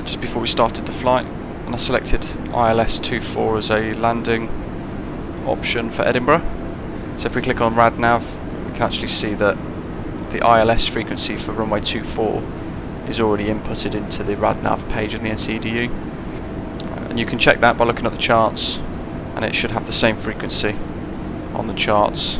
just before we started the flight, and I selected ILS24 as a landing option for Edinburgh. So if we click on RadNav, we can actually see that the ILS frequency for runway 24 is already inputted into the RadNav page in the NCDU, and you can check that by looking at the charts, and it should have the same frequency on the charts.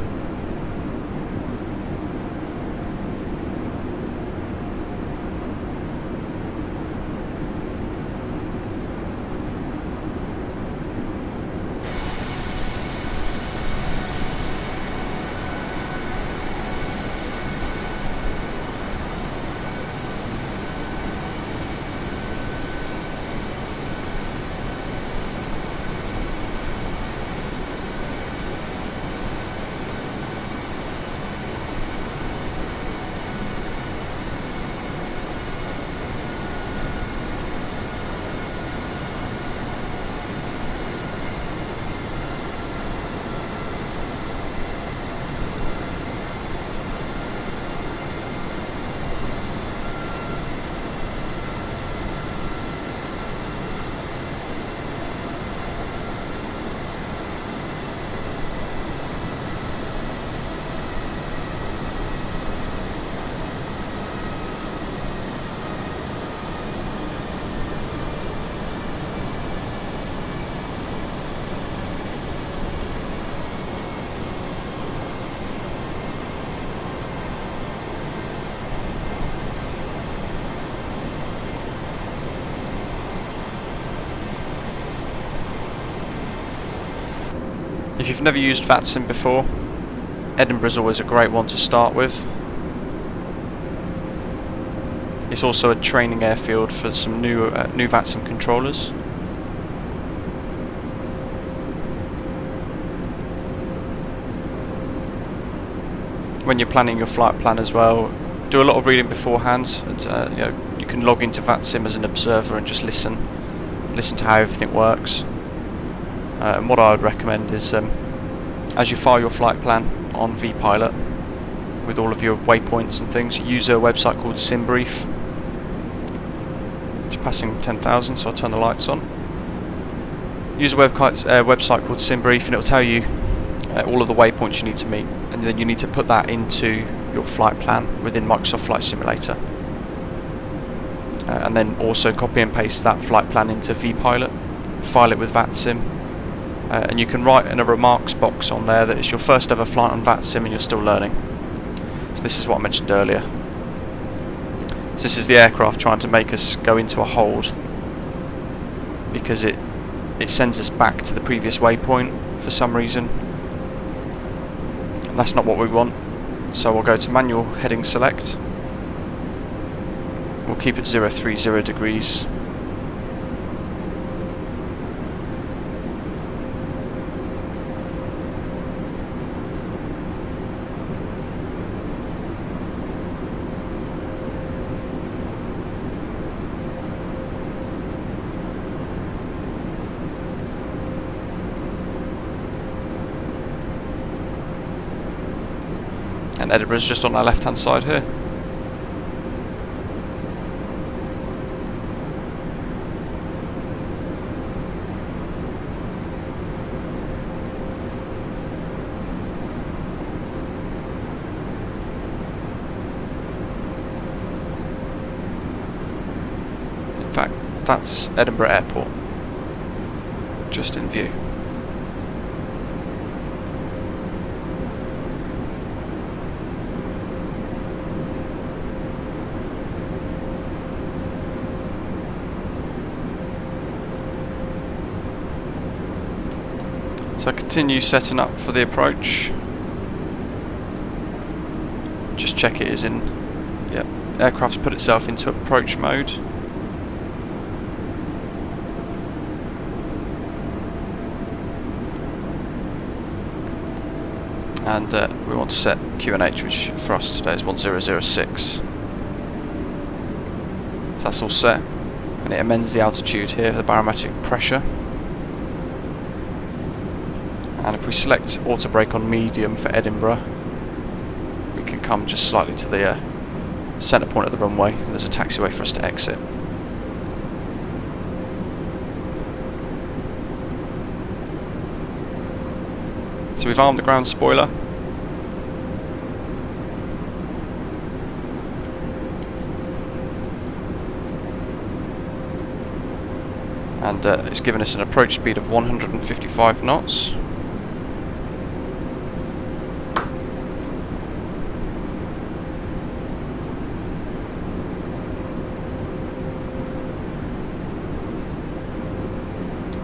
If you've never used Vatsim before, Edinburgh is always a great one to start with. It's also a training airfield for some new Vatsim controllers. When you're planning your flight plan as well, do a lot of reading beforehand. And, you can log into Vatsim as an observer and just listen to how everything works. And what I would recommend is, as you file your flight plan on vPilot with all of your waypoints and things, use a website called SimBrief. Just passing 10,000, so I'll turn the lights on. Use a website called SimBrief, and it will tell you all of the waypoints you need to meet, and then you need to put that into your flight plan within Microsoft Flight Simulator. And then also copy and paste that flight plan into vPilot, file it with Vatsim, and you can write in a remarks box on there that it's your first ever flight on Vatsim and you're still learning. So this is what I mentioned earlier. So this is the aircraft trying to make us go into a hold, because it sends us back to the previous waypoint for some reason. And that's not what we want, so we'll go to manual heading select. We'll keep it 030 degrees. And Edinburgh's just on our left hand side here. In fact, that's Edinburgh Airport, just in view. So I continue setting up for the approach. Just check it is in, yep, aircraft's put itself into approach mode. And we want to set QNH, which for us today is 1006. So that's all set. And it amends the altitude here, the barometric pressure. And if we select auto brake on medium for Edinburgh, we can come just slightly to the centre point of the runway, and there's a taxiway for us to exit. So we've armed the ground spoiler. And it's given us an approach speed of 155 knots.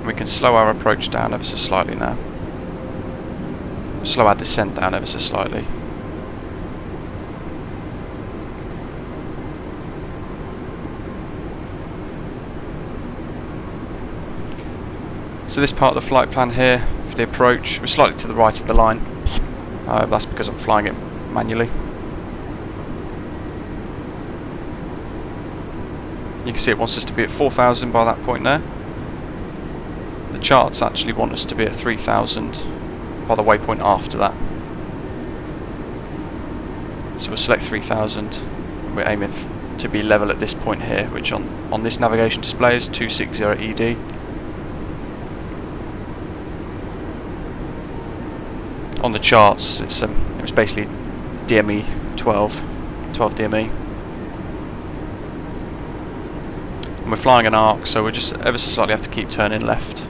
We can slow our approach down ever so slightly now. Slow our descent down ever so slightly. So this part of the flight plan here for the approach, we're slightly to the right of the line. That's because I'm flying it manually. You can see it wants us to be at 4,000 by that point there. The charts actually want us to be at 3,000 by the waypoint after that. So we'll select 3,000. We're aiming to be level at this point here, which on this navigation display is 260 ED. On the charts, it was basically DME 12 DME. And we're flying an arc, so we just ever so slightly have to keep turning left,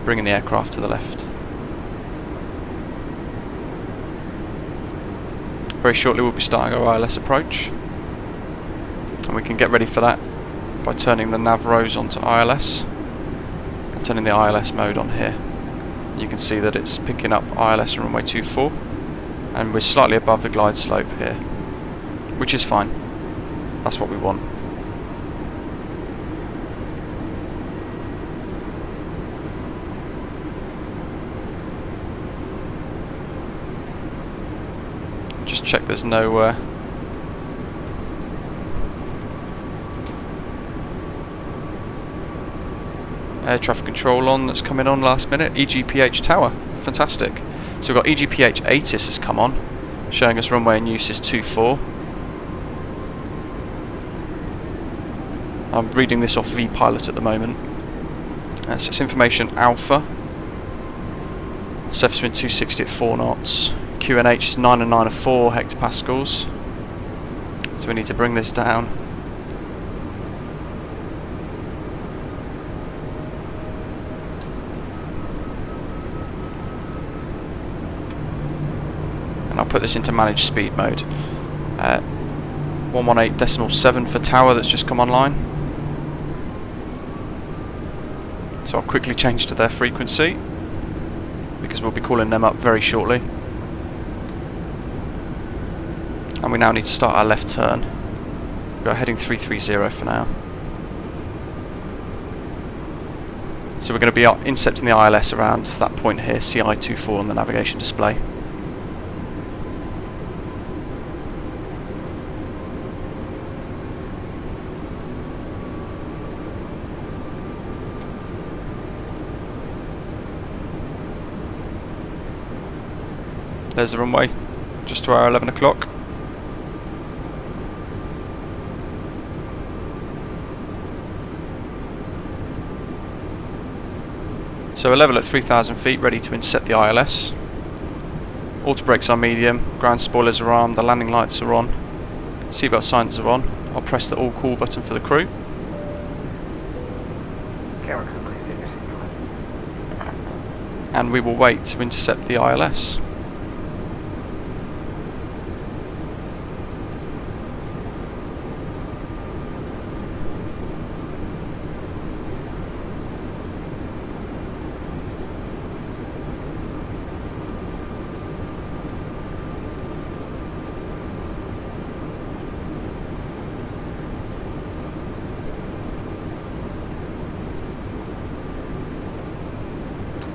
bringing the aircraft to the left. Very shortly we'll be starting our ILS approach, and we can get ready for that by turning the nav rows onto ILS and turning the ILS mode on here. You can see that it's picking up ILS and runway 24, and we're slightly above the glide slope here, which is fine. That's what we want. Just check there's no air traffic control on that's coming on last minute. EGPH tower, fantastic. So we've got EGPH ATIS has come on, showing us runway in use is 24. I'm reading this off vPilot at the moment. So it's information alpha. Surface wind 260 at 4 knots. QNH is 9 and 9 of 4 hectopascals. So we need to bring this down. And I'll put this into managed speed mode. 118.7 for tower that's just come online. So I'll quickly change to their frequency, because we'll be calling them up very shortly. And we now need to start our left turn. We're heading 330 for now. So we're going to be incepting the ILS around that point here, CI24 on the navigation display. There's the runway. just to our 11 o'clock. So we're level at 3,000 feet, ready to intercept the ILS. Auto brakes are medium, ground spoilers are armed, the landing lights are on, seatbelt signs are on. I'll press the all call button for the crew. And we will wait to intercept the ILS.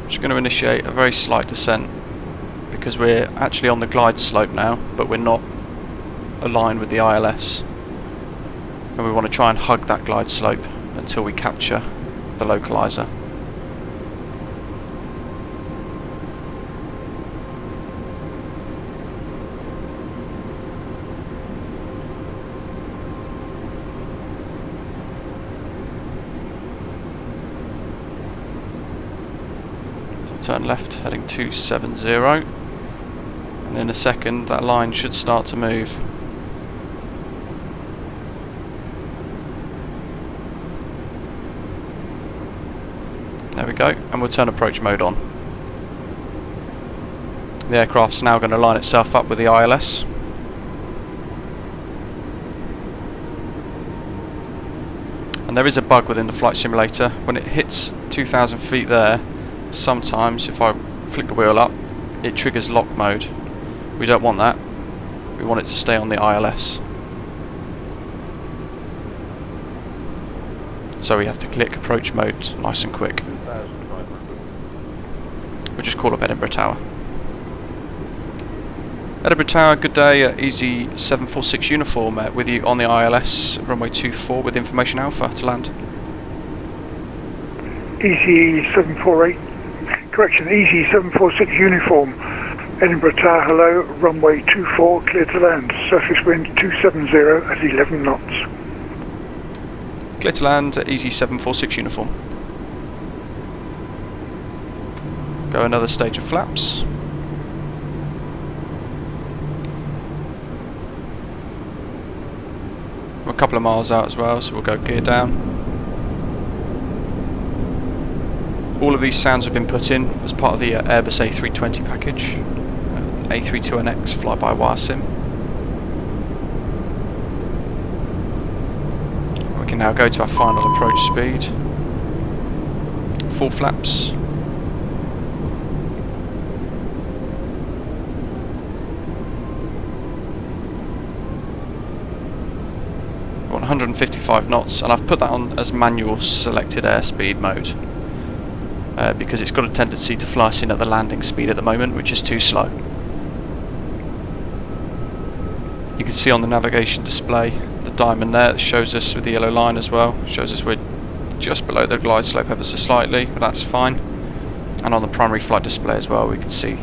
Just going to initiate a very slight descent because we're actually on the glide slope now, but we're not aligned with the ILS, and we want to try and hug that glide slope until we capture the localizer. Turn left, heading 270, and in a second that line should start to move. There we go, and we'll turn approach mode on. The aircraft's now going to line itself up with the ILS. And there is a bug within the flight simulator. When it hits 2,000 feet there, sometimes if I flick the wheel up, it triggers lock mode. We don't want that. We want it to stay on the ILS. So we have to click approach mode nice and quick. We'll just call up Edinburgh Tower. Edinburgh Tower, good day, EZY746 uniform with you on the ILS, runway 24 with information alpha to land. EZY748. Correction, EZY746 uniform, Edinburgh Tower, hello, runway 24, clear to land, surface wind 270 at 11 knots. Clear to land, EZY746 uniform. Go another stage of flaps. We're a couple of miles out as well, so we'll go gear down. All of these sounds have been put in as part of the Airbus A320 package, A32NX flyby Vatsim. We can now go to our final approach speed. Full flaps. We're on 155 knots, and I've put that on as manual selected airspeed mode. Because it's got a tendency to fly us in at the landing speed at the moment, which is too slow. You can see on the navigation display the diamond there that shows us with the yellow line as well, shows us we're just below the glide slope ever so slightly, but that's fine. And on the primary flight display as well, we can see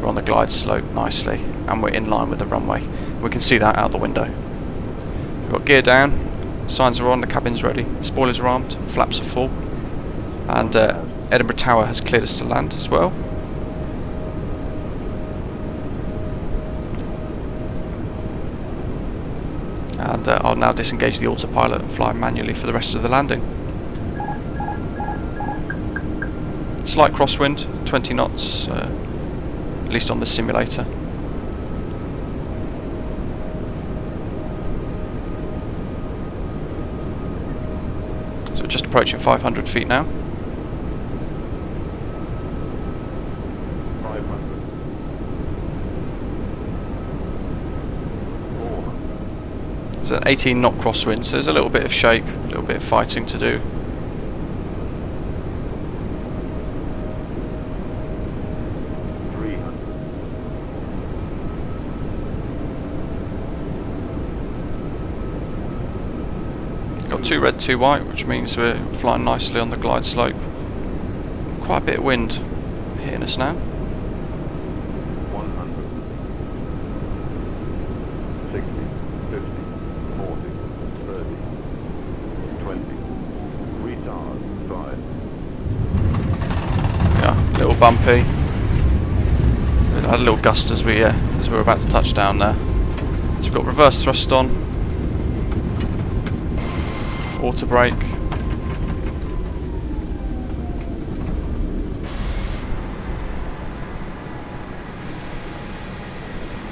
we're on the glide slope nicely and we're in line with the runway. We can see that out the window. We've got gear down, signs are on, the cabin's ready, spoilers are armed, flaps are full, and Edinburgh Tower has cleared us to land as well. And I'll now disengage the autopilot and fly manually for the rest of the landing. Slight crosswind, 20 knots, at least on the simulator. So we're just approaching 500 feet now. There's an 18 knot crosswind, so there's a little bit of shake, a little bit of fighting to do. Got 2 red, 2 white, which means we're flying nicely on the glide slope. Quite a bit of wind hitting us now. bumpy. We had a little gust as we were about to touch down there. So we've got reverse thrust on, auto brake,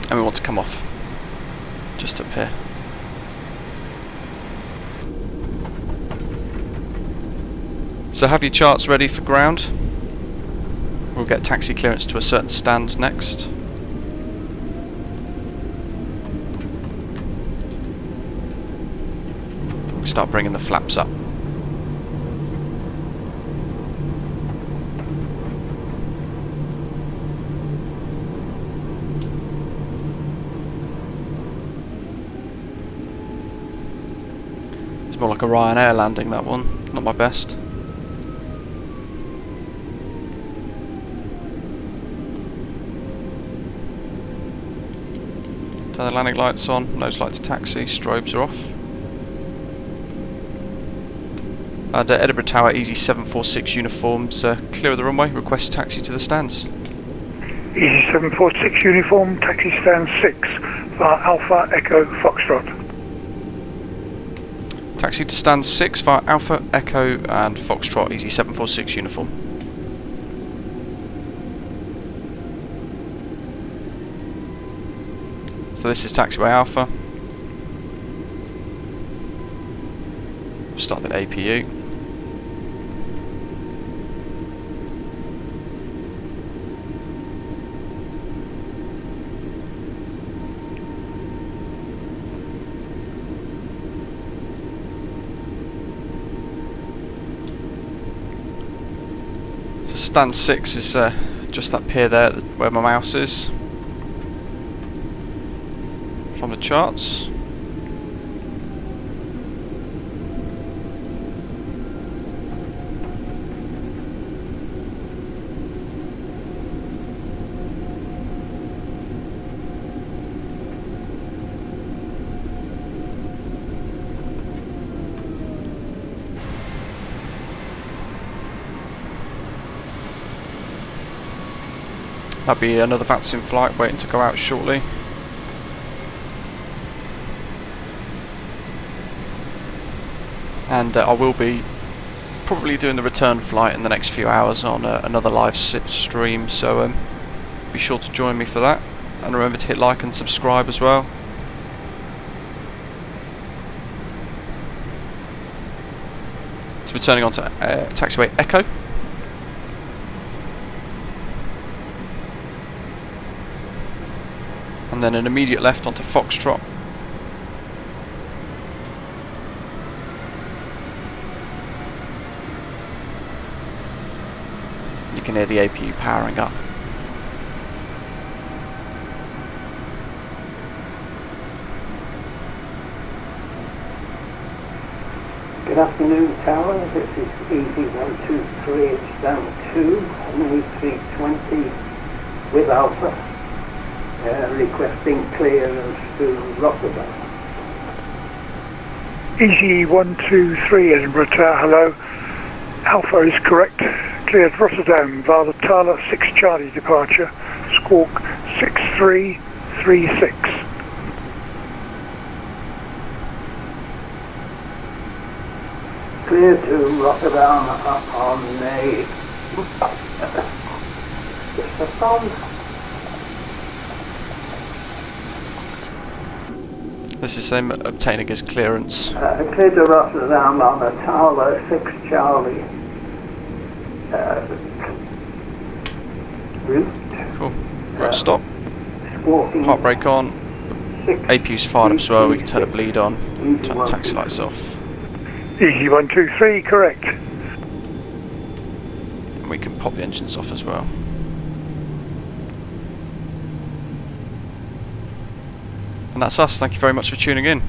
and we want to come off just up here. So have your charts ready for ground. We'll get taxi clearance to a certain stand next. We'll start bringing the flaps up. It's more like a Ryanair landing, that one. Not my best. Turn the landing lights on, nose light to taxi, strobes are off. And Edinburgh Tower EZY746 uniforms clear of the runway, request taxi to the stands. EZY746 uniform, taxi stand 6, via Alpha Echo Foxtrot. Taxi to stand 6 via Alpha Echo and Foxtrot EZY746 uniform. So this is taxiway Alpha. Start the APU. So stand 6 is just that pier there where my mouse is. On the charts. That'll be another Vatsim flight waiting to go out shortly. And I will be probably doing the return flight in the next few hours on another live stream, so be sure to join me for that, and remember to hit like and subscribe as well. So we're turning on to taxiway Echo. And then an immediate left onto Foxtrot. You can hear the APU powering up. Good afternoon, Tower. This is EZY746, it's down 2, an A320 with Alpha, requesting clearance to Rotterdam. EZY123, Edinburgh Tower, hello. Alpha is correct. Cleared Rotterdam via the Thaler 6 Charlie departure, squawk 6336. Clear to Rotterdam on the This is him obtaining his clearance. Clear to Rotterdam on the Thaler 6 Charlie route. Cool. Right, stop. Heart brake on. APU's fired up as well, we can turn the bleed on. Turn the taxi lights off. EZY123, correct. And we can pop the engines off as well. And that's us, thank you very much for tuning in.